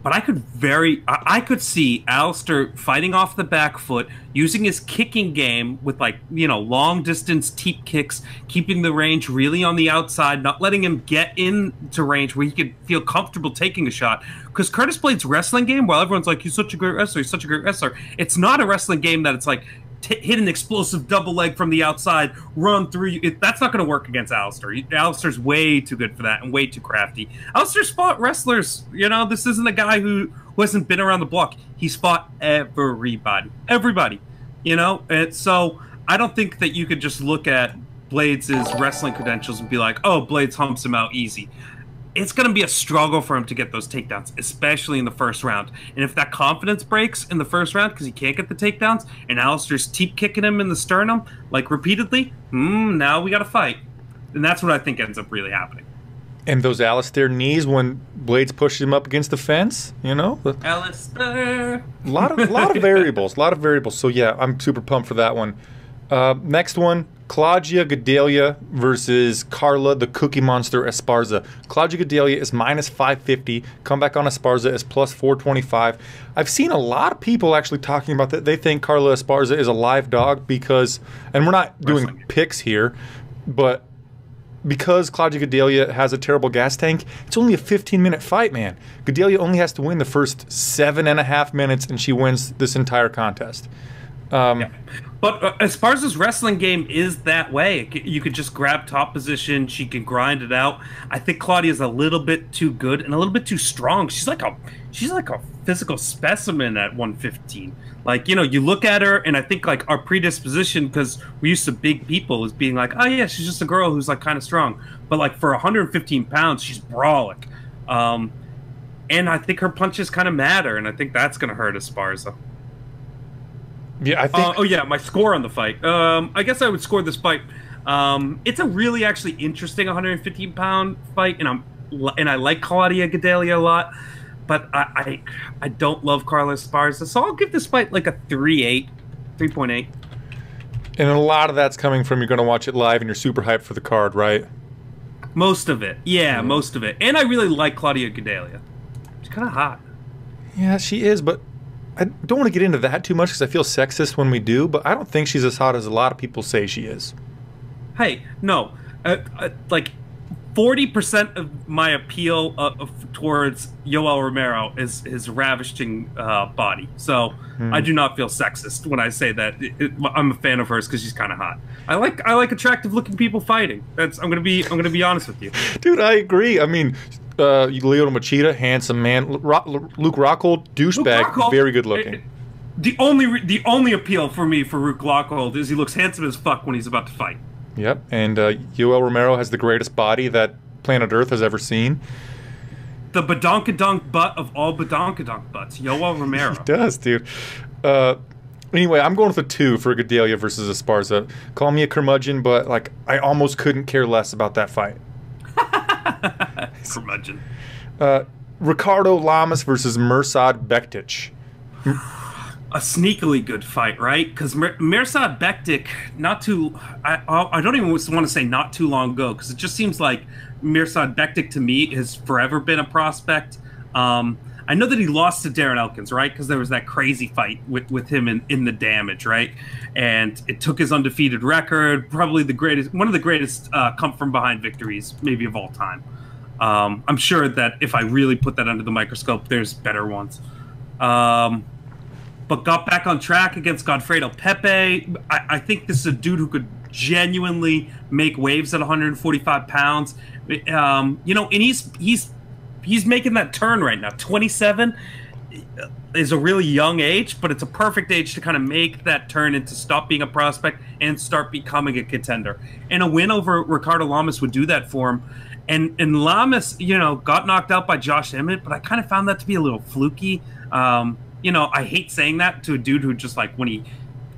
But I could see Alistair fighting off the back foot, using his kicking game with long distance teep kicks, keeping the range really on the outside, not letting him get into range where he could feel comfortable taking a shot. Because Curtis Blaydes' wrestling game, while everyone's like, he's such a great wrestler, it's not a wrestling game that it's like, hit an explosive double leg from the outside, run through you. That's not going to work against Alistair. Alistair's way too good for that and way too crafty. Alistair's fought wrestlers. This isn't a guy who hasn't been around the block. He's fought everybody. And so I don't think that you could just look at Blaydes' wrestling credentials and be like, oh, Blaydes humps him out easy. It's going to be a struggle for him to get those takedowns, especially in the first round. And if that confidence breaks in the first round because he can't get the takedowns, and Alistair's teep kicking him in the sternum, repeatedly, now we got to fight. And that's what I think ends up really happening. And those Alistair knees when Blaydes pushes him up against the fence, Alistair. A lot of variables. So yeah, I'm super pumped for that one. Next one, Cláudia Gadelha versus Carla, the Cookie Monster Esparza. Cláudia Gadelha is minus 550. Comeback on Esparza is plus 425. I've seen a lot of people actually talking about that. They think Carla Esparza is a live dog because, and we're not doing picks here, but because Cláudia Gadelha has a terrible gas tank, it's only a 15-minute fight, man. Gadelha only has to win the first 7.5 minutes, and she wins this entire contest. But Esparza's wrestling game is that way. You could just grab top position. She can grind it out. I think Claudia's a little bit too good and a little bit too strong. She's like a physical specimen at 115. You look at her, and I think our predisposition, because we're used to big people, is being like, oh yeah, she's just a girl who's kind of strong. But for 115 pounds, she's brawling. And I think her punches kind of matter, and I think that's going to hurt Esparza. Yeah, I think. My score on the fight. I guess I would score this fight. It's a really actually interesting 115-pound fight, and I like Cláudia Gadelha a lot, but I don't love Carla Esparza, so I'll give this fight a 3.8. And a lot of that's coming from you're going to watch it live and you're super hyped for the card, right? Most of it, most of it, and I really like Cláudia Gadelha. She's kind of hot. Yeah, she is, but I don't want to get into that too much because I feel sexist when we do, but I don't think she's as hot as a lot of people say she is. Hey, no. 40% of my appeal towards Yoel Romero is his ravishing body. So I do not feel sexist when I say that. I'm a fan of hers because she's kind of hot. I like attractive looking people fighting. I'm gonna be honest with you, dude. I agree. I mean, Lyoto Machida, handsome man. Luke Rockhold, douchebag, very good looking. The only appeal for me for Luke Rockhold is he looks handsome as fuck when he's about to fight. Yep, and Yoel Romero has the greatest body that planet Earth has ever seen. The badonkadonk butt of all badonkadonk butts, Yoel Romero. He does, dude. Anyway, I'm going with a 2 for Gadelha versus Esparza. Call me a curmudgeon, but like I almost couldn't care less about that fight. Curmudgeon. Ricardo Lamas versus Mirsad Bektić. A sneakily good fight, right? Because Mirsad Bektić, I don't even want to say not too long ago, because it just seems like Mirsad Bektić to me has forever been a prospect. I know that he lost to Darren Elkins, right? Because there was that crazy fight with him in the damage, right? And it took his undefeated record, probably one of the greatest come from behind victories, maybe of all time. I'm sure that if I really put that under the microscope, there's better ones. But got back on track against Godfredo Pepe. I think this is a dude who could genuinely make waves at 145 pounds. You know, and he's making that turn right now. 27 is a really young age, but it's a perfect age to kind of make that turn and to stop being a prospect and start becoming a contender. And a win over Ricardo Lamas would do that for him. And Lamas, you know, got knocked out by Josh Emmett, but I kind of found that to be a little fluky. You know, I hate saying that to a dude who just, like, when he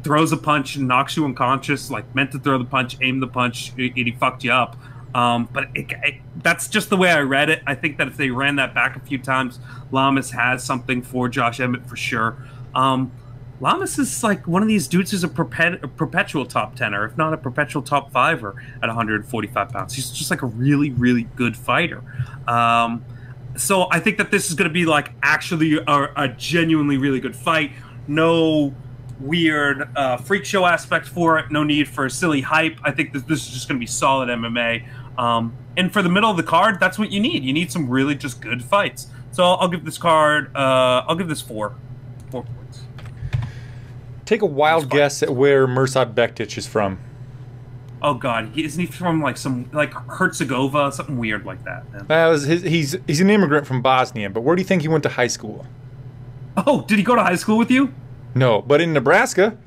throws a punch and knocks you unconscious, like, meant to throw the punch, aim the punch, he fucked you up. But that's just the way I read it. I think that if they ran that back a few times, Lamas has something for Josh Emmett for sure. Lamas is like one of these dudes who's a perpetual top 10er, if not a perpetual top 5er at 145 pounds. He's just like a really, really good fighter. So I think that this is going to be like actually a genuinely really good fight. No weird freak show aspect for it. No need for silly hype. I think this is just going to be solid MMA. And for the middle of the card, that's what you need. You need some really just good fights. So I'll give this card. I'll give this 4 points. Take a wild guess at where Mirsad Bektić is from. Oh God, isn't he from like some Herzegovina, something weird like that? He's an immigrant from Bosnia, but where do you think he went to high school? Oh, did he go to high school with you? No, but in Nebraska.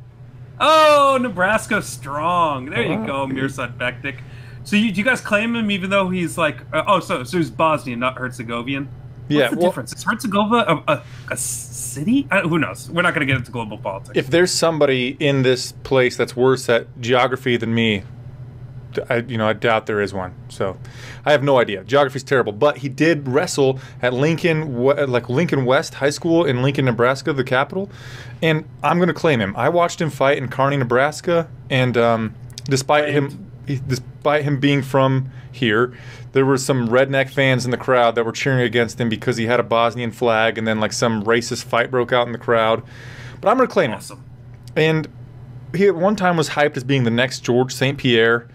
Oh, Nebraska strong. There you go, Mirsad Bektić. So you guys claim him even though he's like so he's Bosnian, not Herzegovian? What's the difference? Is Herzegovina a city? Who knows? We're not going to get into global politics. If there's somebody in this place that's worse at geography than me, I doubt there is one. So I have no idea. Geography's terrible. But he did wrestle at Lincoln West High School in Lincoln, Nebraska, the capital. And I'm going to claim him. I watched him fight in Kearney, Nebraska. And despite him being from here, there were some redneck fans in the crowd that were cheering against him because he had a Bosnian flag, and then like some racist fight broke out in the crowd. But I'm going to claim him. And he at one time was hyped as being the next George St. Pierre.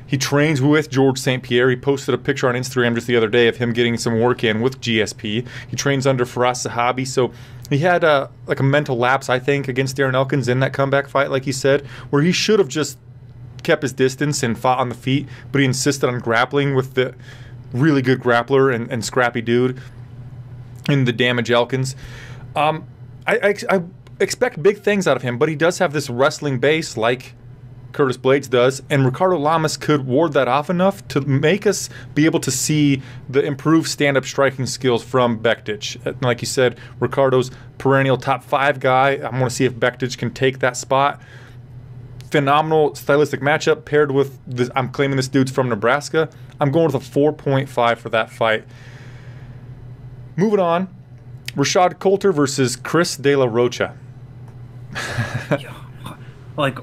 He trains with George St. Pierre. He posted a picture on Instagram just the other day of him getting some work in with GSP. He trains under Firas Zahabi. So he had a mental lapse, I think, against Darren Elkins in that comeback fight, like he said, where he should have just kept his distance and fought on the feet, but he insisted on grappling with the really good grappler and scrappy dude in the Damage Elkins. I expect big things out of him, but he does have this wrestling base like Curtis Blaydes does, and Ricardo Lamas could ward that off enough to make us be able to see the improved stand-up striking skills from Bektić. Like you said, Ricardo's perennial top 5 guy. I want to see if Bektić can take that spot. Phenomenal stylistic matchup paired with this. I'm claiming this dude's from Nebraska. I'm going with a 4.5 for that fight. Moving on, Rashad Coulter versus Chris De La Rocha. Like,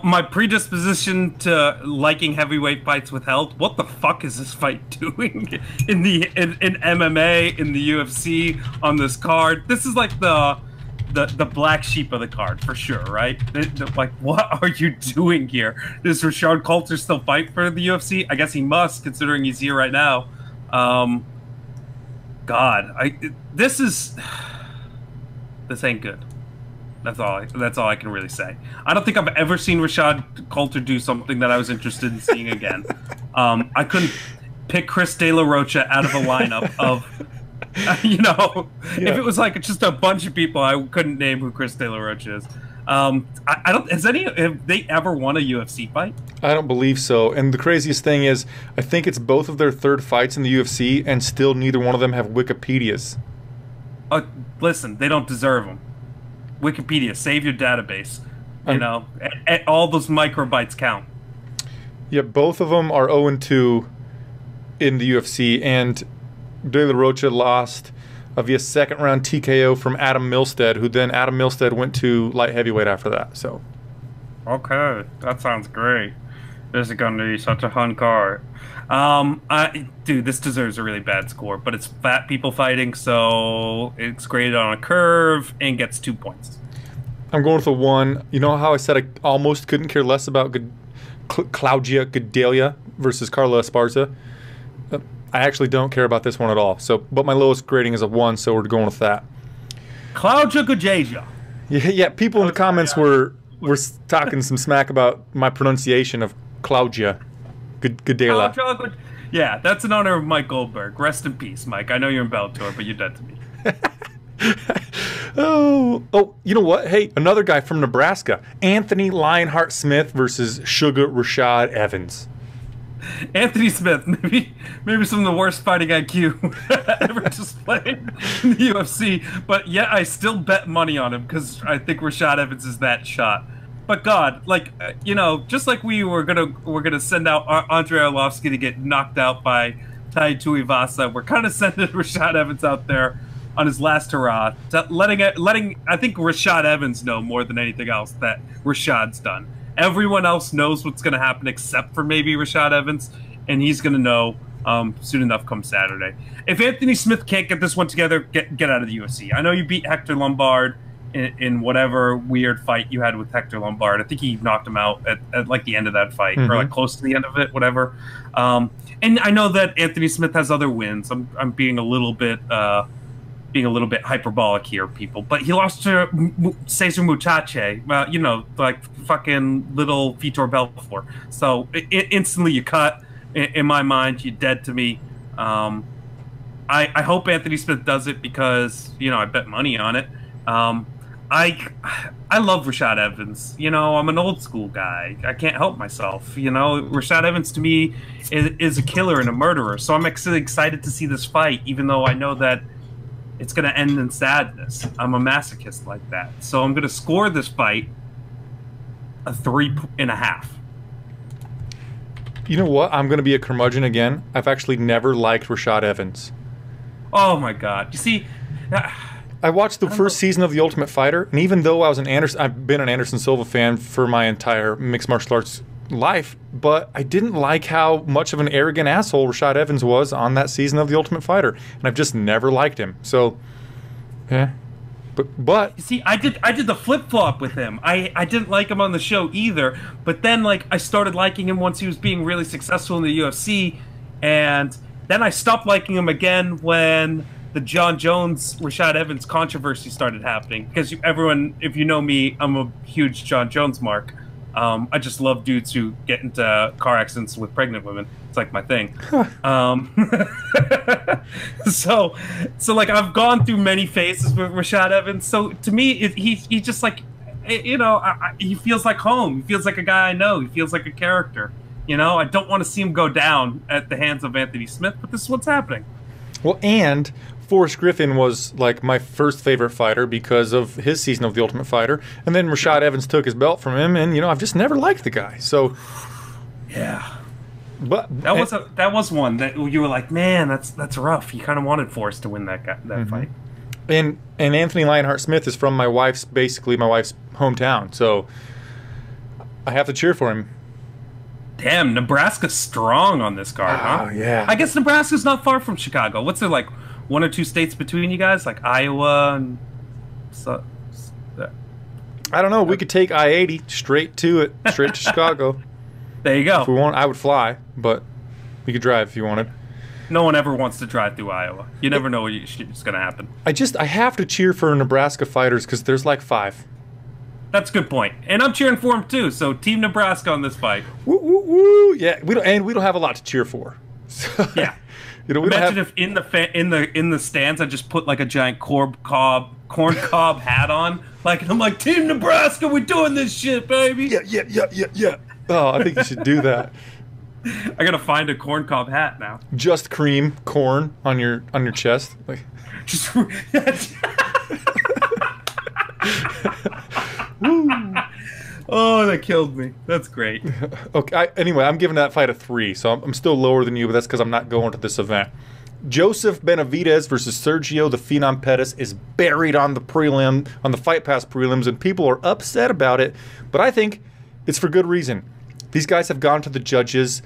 my predisposition to liking heavyweight fights withheld. What the fuck is this fight doing in MMA, in the UFC, on this card? This is like the the black sheep of the card for sure, right? Like, what are you doing here? Does Rashad Coulter still fight for the UFC? I guess he must, considering he's here right now. This ain't good. That's all I can really say. I don't think I've ever seen Rashad Coulter do something that I was interested in seeing again. I couldn't pick Chris De La Rocha out of a lineup of, if it was like just a bunch of people, I couldn't name who Chris De La Rocha is. Have they ever won a UFC fight? I don't believe so. And the craziest thing is, I think it's both of their third fights in the UFC, and still neither one of them have Wikipedias. Listen, they don't deserve them. Wikipedia, save your database. All those microbytes count. Yeah, both of them are 0-2 in the UFC, and De La Rocha lost via second-round TKO from Adam Milstead, who then Adam Milstead went to light heavyweight after that. So, okay, that sounds great. This is going to be such a fun card. Dude, this deserves a really bad score, but it's fat people fighting, so it's graded on a curve and gets 2 points. I'm going with a 1. You know how I said I almost couldn't care less about Cláudia Gadelha versus Carla Esparza? I actually don't care about this one at all. So, but my lowest grading is a 1, so we're going with that. Cláudia Gadelha. Yeah. People in the comments were talking some smack about my pronunciation of Cláudia Gadelha. Yeah, that's in honor of Mike Goldberg. Rest in peace, Mike. I know you're in Bellator, but you're dead to me. Oh, you know what? Hey, another guy from Nebraska. Anthony Lionheart Smith versus Sugar Rashad Evans. Anthony Smith, maybe some of the worst fighting IQ ever displayed in the UFC, but yet I still bet money on him because I think Rashad Evans is that shot. But God, just like we're gonna send out Andrei Arlovski to get knocked out by Tuivasa, we're kind of sending Rashad Evans out there on his last hurrah, letting I think Rashad Evans know more than anything else that Rashad's done. Everyone else knows what's going to happen except for maybe Rashad Evans, and he's going to know soon enough come Saturday. If Anthony Smith can't get this one together, get out of the UFC. I know you beat Hector Lombard in whatever weird fight you had with Hector Lombard. I think he knocked him out at like the end of that fight, or like close to the end of it, whatever. And I know that Anthony Smith has other wins. I'm being a little bit hyperbolic here, people, but he lost to Cesar Muchache, like fucking little Vitor Belfort. So instantly you cut. In my mind, you're dead to me. I hope Anthony Smith does it because I bet money on it. I love Rashad Evans. I'm an old school guy. I can't help myself. Rashad Evans to me is a killer and a murderer. So I'm excited to see this fight, even though I know that it's going to end in sadness. I'm a masochist like that. So I'm going to score this fight a 3.5. You know what? I'm going to be a curmudgeon again. I've actually never liked Rashad Evans. Oh, my God. You see, I watched the first season of The Ultimate Fighter, and even though I've been an Anderson Silva fan for my entire mixed martial arts life, but I didn't like how much of an arrogant asshole Rashad Evans was on that season of The Ultimate Fighter, and I've just never liked him. So, yeah. But you see, I did the flip flop with him. I didn't like him on the show either, but then I started liking him once he was being really successful in the UFC, and then I stopped liking him again when the John Jones Rashad Evans controversy started happening. Because if you know me, I'm a huge John Jones mark. I just love dudes who get into car accidents with pregnant women. It's like my thing. So I've gone through many phases with Rashad Evans. So to me, he just he feels like home. He feels like a guy I know. He feels like a character. I don't want to see him go down at the hands of Anthony Smith, but this is what's happening. Well, and Forrest Griffin was like my first favorite fighter because of his season of The Ultimate Fighter, and then Rashad Evans took his belt from him, and I've just never liked the guy. So, yeah, but that was one that you were like, man, that's rough. You kind of wanted Forrest to win that fight. And Anthony Lionheart Smith is from my wife's hometown, so I have to cheer for him. Damn, Nebraska's strong on this card, huh? Oh, yeah. I guess Nebraska's not far from Chicago. What's there, like, one or two states between you guys? Like Iowa and I don't know. We could take I-80 straight to Chicago. There you go. If we want, I would fly, but we could drive if you wanted. No one ever wants to drive through Iowa. You never know what's going to happen. I have to cheer for Nebraska fighters because there's like 5. That's a good point. And I'm cheering for him too. So Team Nebraska on this fight. Woo, woo, woo. Yeah, we don't have a lot to cheer for. So, yeah. We Imagine if in the stands I just put like a giant corn cob hat on, and I'm like, Team Nebraska, we're doing this shit, baby. Yeah. Oh, I think you should do that. I gotta find a corn cob hat now. Just cream corn on your chest, like. Just. Oh, that killed me. That's great. Okay. Anyway, I'm giving that fight a 3, so I'm still lower than you, but that's because I'm not going to this event. Joseph Benavidez versus Sergio the Phenom Pettis is buried on the Fight Pass prelims, and people are upset about it. But I think it's for good reason. These guys have gone to the judges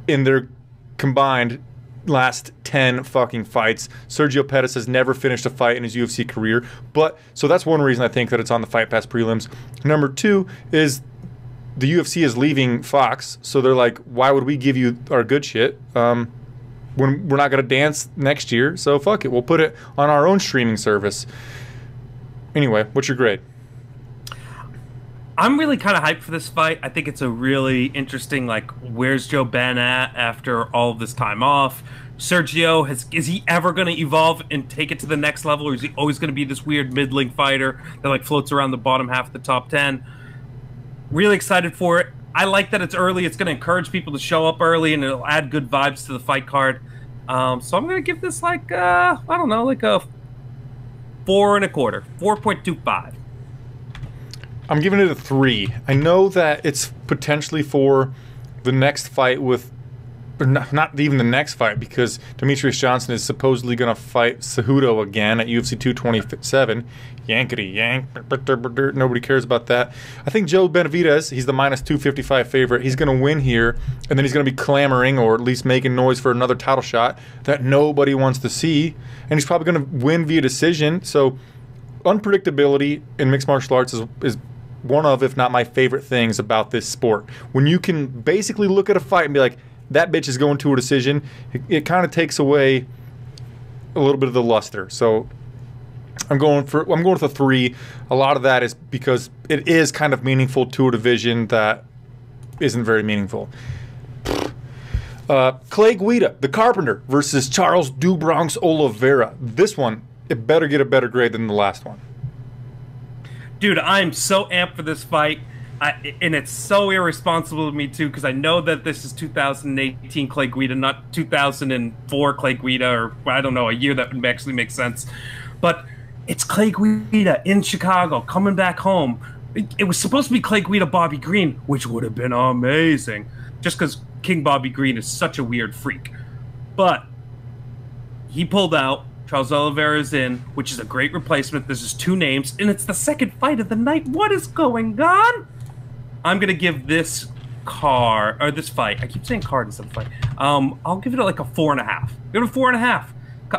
in their combined last 10 fucking fights. Sergio Pettis has never finished a fight in his UFC career, so that's one reason I think that it's on the Fight Pass prelims. Number 2 is the UFC is leaving Fox, so they're like, why would we give you our good shit when we're not going to dance next year? So fuck it, we'll put it on our own streaming service. Anyway, what's your grade? I'm really kind of hyped for this fight. I think it's a really interesting, where's Joe Ben at after all of this time off? Sergio, is he ever going to evolve and take it to the next level, or is he always going to be this weird middling fighter that floats around the bottom half of the top 10? Really excited for it. I like that it's early. It's going to encourage people to show up early, and it'll add good vibes to the fight card. So I'm going to give this a 4.25, 4.25. I'm giving it a 3. I know that it's potentially for the next fight but not even the next fight, because Demetrius Johnson is supposedly going to fight Cejudo again at UFC 227. Yankety yank. Nobody cares about that. I think Joe Benavidez, he's the minus 255 favorite. He's going to win here, and then he's going to be clamoring, or at least making noise for another title shot that nobody wants to see. And he's probably going to win via decision. So unpredictability in mixed martial arts is one of, if not my favorite things about this sport. When you can basically look at a fight and be like, that bitch is going to a decision, it kind of takes away a little bit of the luster. So I'm going with a 3. A lot of that is because it is kind of meaningful to a division that isn't very meaningful. Clay Guida, the Carpenter, versus Charles Do Bronx Oliveira. This one, it better get a better grade than the last one. Dude, I'm so amped for this fight. And it's so irresponsible of me, too, because I know that this is 2018 Clay Guida, not 2004 Clay Guida, or I don't know, a year that would actually make sense. But it's Clay Guida in Chicago, coming back home. It was supposed to be Clay Guida Bobby Green, which would have been amazing, just because King Bobby Green is such a weird freak. But he pulled out. Charles Oliveira's in, which is a great replacement. This is 2 names, and it's the second fight of the night. What is going on? I'm going to give this fight, I keep saying card instead of fight, I'll give it a 4.5. Give it a 4.5.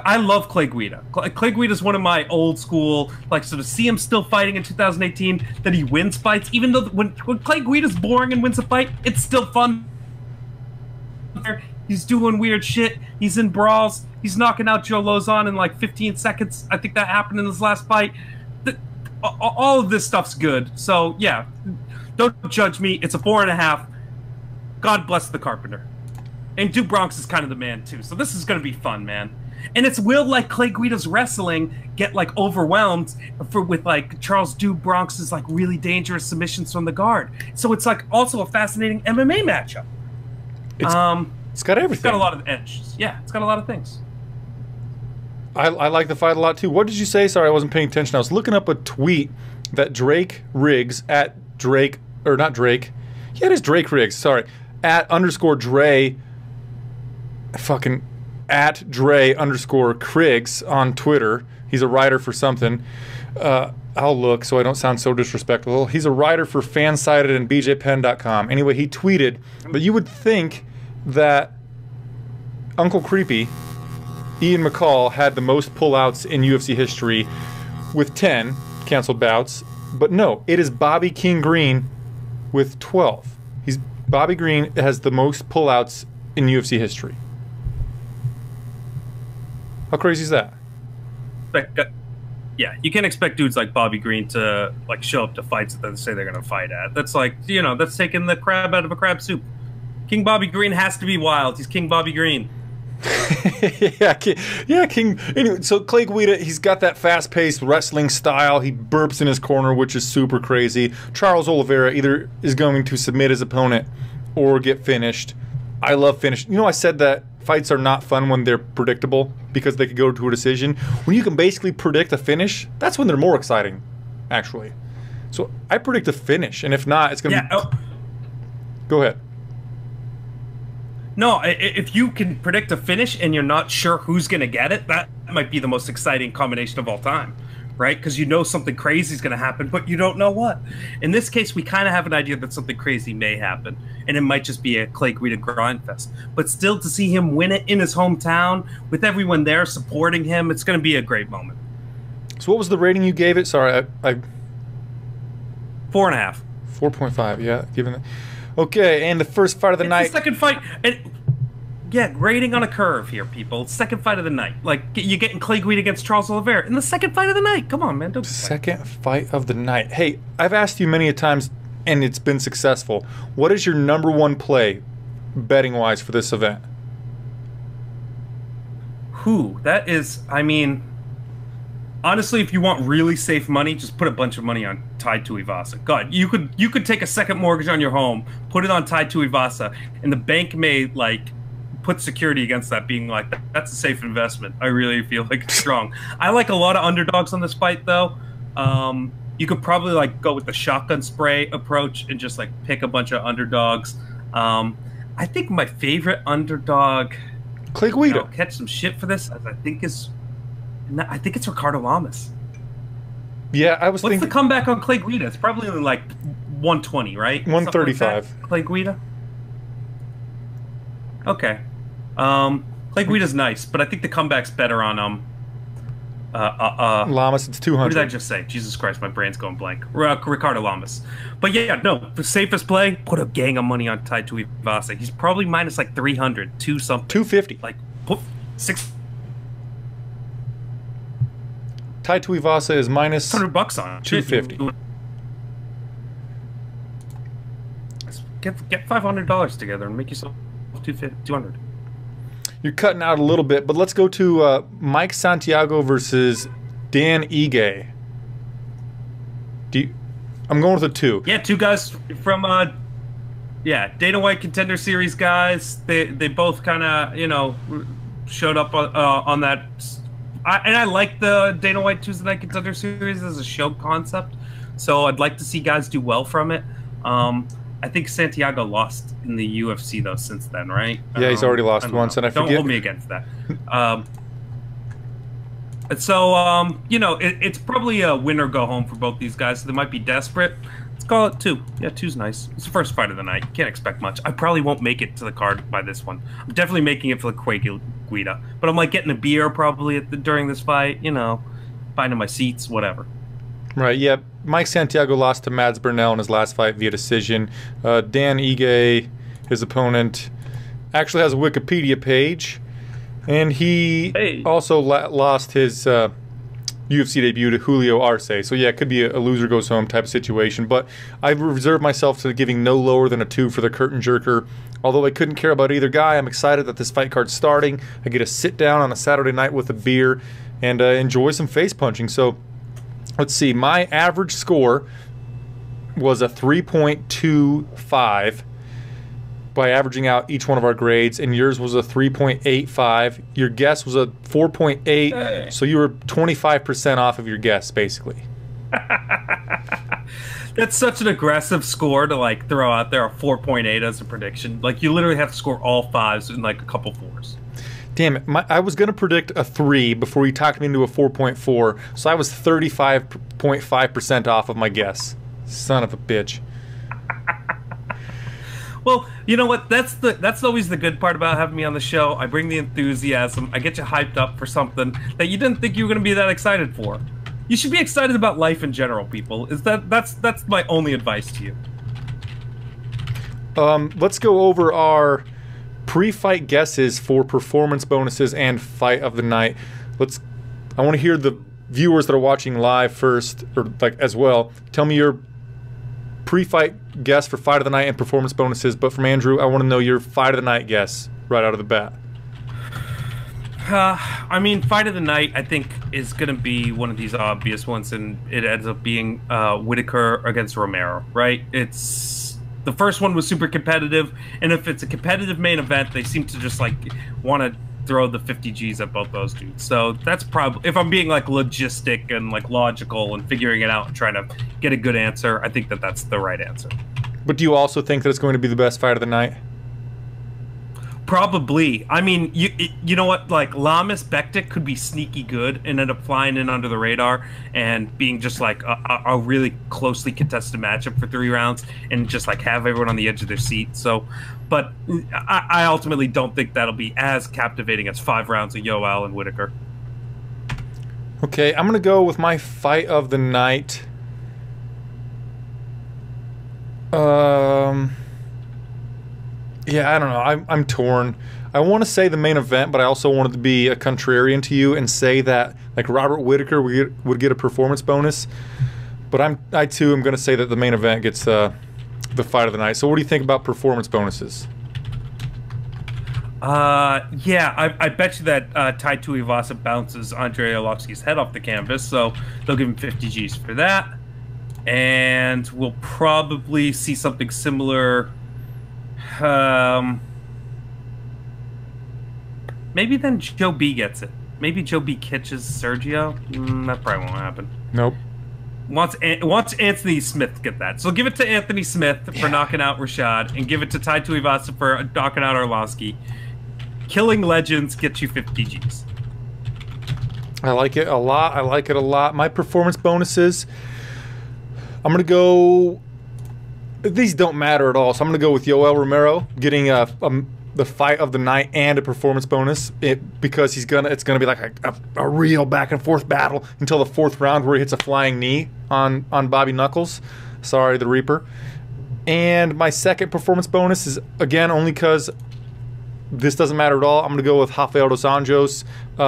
I love Clay Guida. Clay Guida is one of my old school, so to see him still fighting in 2018, that he wins fights, even though when Clay Guida's boring and wins a fight, it's still fun. He's doing weird shit. He's in brawls. He's knocking out Joe Lozon in 15 seconds. I think that happened in this last fight. All of this stuff's good. So, yeah, don't judge me. It's a 4.5. God bless the Carpenter. And Do Bronx is kind of the man, too. So this is going to be fun, man. And it's will Clay Guida's wrestling get overwhelmed with Charles Do Bronx's really dangerous submissions from the guard. So it's also a fascinating MMA matchup. It's got everything. It's got a lot of edges. Yeah, it's got a lot of things. I like the fight a lot, too. What did you say? Sorry, I wasn't paying attention. I was looking up a tweet that Drake Riggs at Drake, or not Drake. Yeah, it is Drake Riggs. Sorry. At _Dre, at Dre _Kriggs on Twitter. He's a writer for something. I'll look so I don't sound so disrespectful. He's a writer for Fansided and BJPenn.com. Anyway, he tweeted, but you would think that Uncle Creepy, Ian McCall, had the most pullouts in UFC history with 10 canceled bouts, But no, it is Bobby King Green with 12. Bobby Green has the most pullouts in UFC history. How crazy is that? Yeah, you can't expect dudes like Bobby Green to like show up to fights that they say they're going to fight at. That's like, that's taking the crab out of a crab soup. King Bobby Green has to be wild. He's King Bobby Green. King. Anyway, so Clay Guida, he's got that fast-paced wrestling style. He burps in his corner, which is super crazy. Charles Oliveira either is going to submit his opponent or get finished. I love finish. I said that fights are not fun when they're predictable because they could go to a decision. When you can basically predict a finish, that's when they're more exciting, actually. So I predict a finish, and if not, it's going to be... Go ahead. No, if you can predict a finish and you're not sure who's going to get it, that might be the most exciting combination of all time, right? Because something crazy is going to happen, but you don't know what. In this case, we kind of have an idea that something crazy may happen, and it might just be a Clay Guida grind fest. But still, to see him win it in his hometown with everyone there supporting him, it's going to be a great moment. So what was the rating you gave it? Sorry, I 4.5. 4.5, yeah, given that. Okay, and the first fight of the night. The second fight. Grading on a curve here, people. Second fight of the night. Like, you're getting Clay Guida against Charles Oliveira in the second fight of the night. Come on, man. Don't Second fight of the night. Hey, I've asked you many a times, and it's been successful. What is your #1 play, betting-wise, for this event? That is, honestly, if you want really safe money, just put a bunch of money on Tai Tuivasa. God, you could take a second mortgage on your home, put it on Tai Tuivasa, and the bank may put security against that, being like, that's a safe investment. I really feel like it's strong. I like a lot of underdogs on this fight, though. You could probably go with the shotgun spray approach and just pick a bunch of underdogs. I think my favorite underdog, Clay Guida. I'll catch some shit for this, I think it's Ricardo Lamas. Yeah, I was thinking. What's the comeback on Clay Guida? It's probably only 120, right? 135. Clay Guida. Okay. Clay Guida's nice, but I think the comeback's better on Lamas. It's 200. What did I just say? Jesus Christ, my brain's going blank. Ricardo Lamas. But yeah, no, the safest play, put a gang of money on Tai Tuivasa. He's probably minus 300, 250. Put 6. Tai Tuivasa is minus $100 on 250. Get $500 together and make yourself 200. You're cutting out a little bit, but let's go to Mike Santiago versus Dan Ige. I'm going with a 2. Yeah, 2 guys from Dana White Contender Series guys. They both kind of showed up on that. I like the Dana White Tuesday Night Contender Series as a show concept, so I'd like to see guys do well from it. I think Santiago lost in the UFC though since then, right? Yeah, he's already lost once, and I forget. Don't hold me against that. It's probably a win or go home for both these guys. So they might be desperate. Let's call it 2. Yeah, 2's nice. It's the first fight of the night. Can't expect much. I probably won't make it to the card by this one. I'm definitely making it for the Clay Guida, but I'm getting a beer probably during this fight. Finding my seats, whatever. Right, yeah. Mike Santiago lost to Mads Burnell in his last fight via decision. Dan Ige, his opponent, actually has a Wikipedia page, and he also lost his UFC debut to Julio Arce. So yeah, it could be a loser goes home type of situation, but I reserve myself to giving no lower than a 2 for the curtain jerker. Although I couldn't care about either guy, I'm excited that this fight card's starting. I get to sit down on a Saturday night with a beer and enjoy some face punching. So let's see, my average score was a 3.25 by averaging out each one of our grades, and yours was a 3.85. Your guess was a 4.8, so you were 25% off of your guess, basically. That's such an aggressive score to throw out there, a 4.8 as a prediction. You literally have to score all 5s and a couple 4s. Damn it, I was going to predict a 3 before you talked me into a 4.4, so I was 35.5% off of my guess. Son of a bitch. Well, you know what? That's always the good part about having me on the show. I bring the enthusiasm. I get you hyped up for something that you didn't think you were going to be that excited for. You should be excited about life in general, people. That's my only advice to you. Let's go over our pre-fight guesses for performance bonuses and fight of the night. I want to hear the viewers that are watching live first, or like as well. Tell me your pre-fight guess for fight of the night and performance bonuses. But from Andrew, I want to know your fight of the night guess right out of the bat. I mean, fight of the night, I think, is going to be one of these obvious ones, and it ends up being Whittaker against Romero, right? The first one was super competitive, and if it's a competitive main event, they seem to just, like, want to throw the 50 Gs at both those dudes. So that's probably, if I'm being, like, logistic and, like, logical and figuring it out and trying to get a good answer, I think that that's the right answer. But do you also think that it's going to be the best fight of the night? Probably. I mean, you know what? Like, Lamas Bektić could be sneaky good and end up flying in under the radar and being just like a really closely contested matchup for 3 rounds and just like have everyone on the edge of their seat. So, but I ultimately don't think that'll be as captivating as 5 rounds of Yoel and Whittaker. Okay, I'm gonna go with my fight of the night. Yeah, I don't know. I'm torn. I want to say the main event, but I also wanted to be a contrarian to you and say that like Robert Whittaker would get a performance bonus. But I too am going to say that the main event gets the fight of the night. So what do you think about performance bonuses? Yeah, I bet you that Tuivasa bounces Andrei Arlovski's head off the canvas, so they'll give him 50 Gs for that. And we'll probably see something similar. Maybe then Joe B gets it. Maybe Joe B catches Sergio. That probably won't happen. Nope. Wants Anthony Smith to get that. So give it to Anthony Smith for knocking out Rashad, and give it to Tuivasa for knocking out Arlovski. Killing legends gets you 50 Gs. I like it a lot. I like it a lot. My performance bonuses, I'm going to go... These don't matter at all, so I'm going to go with Yoel Romero getting the fight of the night and a performance bonus because it's going to be like a real back and forth battle until the 4th round where he hits a flying knee on Bobby Knuckles. Sorry, the Reaper. And my second performance bonus is, again, only because this doesn't matter at all. I'm going to go with Rafael dos Anjos.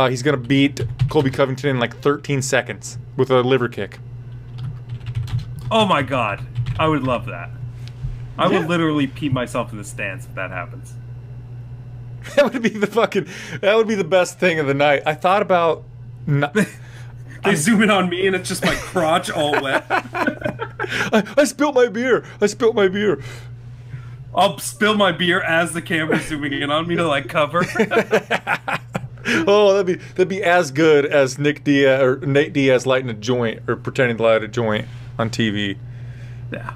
He's going to beat Colby Covington in like 13 seconds with a liver kick. Oh my god. I would love that. I would literally pee myself in the stands if that happens. That would be the best thing of the night. I thought about... They zoom in on me and it's just my crotch all wet. I spilled my beer. I'll spill my beer as the camera's zooming in on me to like cover. Oh, that'd be as good as Nate Diaz lighting a joint or pretending to light a joint on TV. Yeah.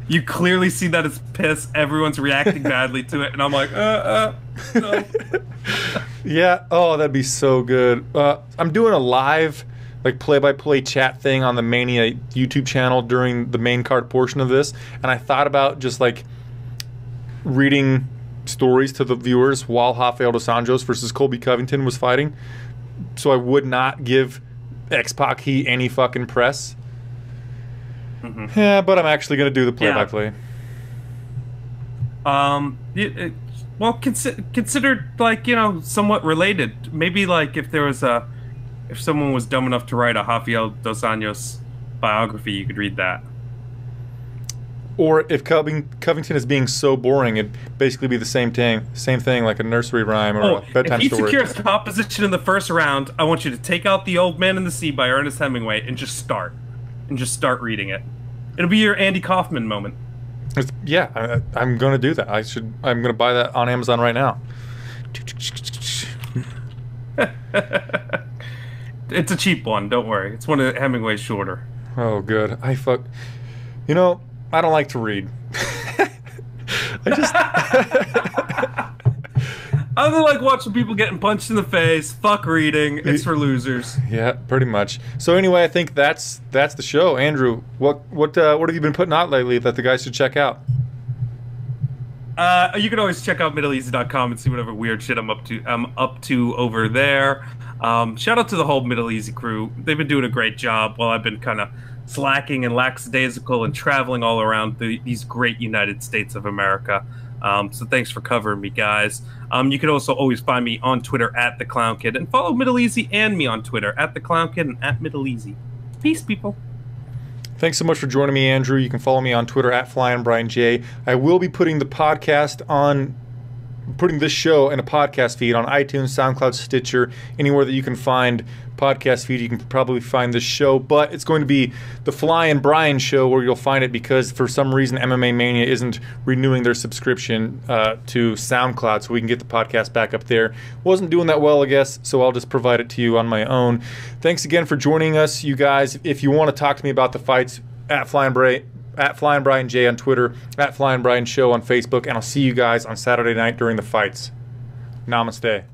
You clearly see that it's piss. Everyone's reacting badly to it, and I'm like, no. Yeah. Oh, that'd be so good. I'm doing a live, like, play-by-play chat thing on the Mania YouTube channel during the main card portion of this, and I thought about just, like, reading stories to the viewers while Rafael dos Anjos versus Colby Covington was fighting, so I would not give X-Pac Heat any fucking press. Mm-hmm. Yeah, but I'm actually going to do the play-by-play. Well, considered like, you know, somewhat related. Maybe like if someone was dumb enough to write a Rafael dos Anjos biography, you could read that. Or if Covington is being so boring, it'd basically be the same thing, like a nursery rhyme or a bedtime story. If he secures top position in the 1st round, I want you to take out The Old Man in the Sea by Ernest Hemingway and just start reading it. It'll be your Andy Kaufman moment. Yeah, I'm going to do that. I'm going to buy that on Amazon right now. It's a cheap one, don't worry. It's one of Hemingway's shorter. Oh, good. You know, I don't like to read. I don't like watching people getting punched in the face. Fuck reading. It's for losers. Yeah, pretty much. So anyway, I think that's the show. Andrew, what have you been putting out lately that the guys should check out? You can always check out MiddleEasy.com and see whatever weird shit I'm up to over there. Shout out to the whole Middle Easy crew. They've been doing a great job while I've been kind of slacking and lackadaisical and traveling all around these great United States of America. So thanks for covering me, guys. You can also always find me on Twitter at The Clown Kid, and follow Middle Easy and me on Twitter at The Clown Kid and at Middle Easy. Peace, people. Thanks so much for joining me, Andrew. You can follow me on Twitter at FlyingBrianJ. I will be putting this show in a podcast feed on iTunes, SoundCloud, Stitcher, anywhere that you can find podcast feed. You can probably find this show, but it's going to be the Flyin' Brian show where you'll find it, because for some reason MMA Mania isn't renewing their subscription to SoundCloud, so we can get the podcast back up there. Wasn't doing that well, I guess, so I'll just provide it to you on my own. Thanks again for joining us, you guys. If you want to talk to me about the fights, at FlyingBrianJ on Twitter, at Flyin' Brian Show on Facebook, and I'll see you guys on Saturday night during the fights. Namaste.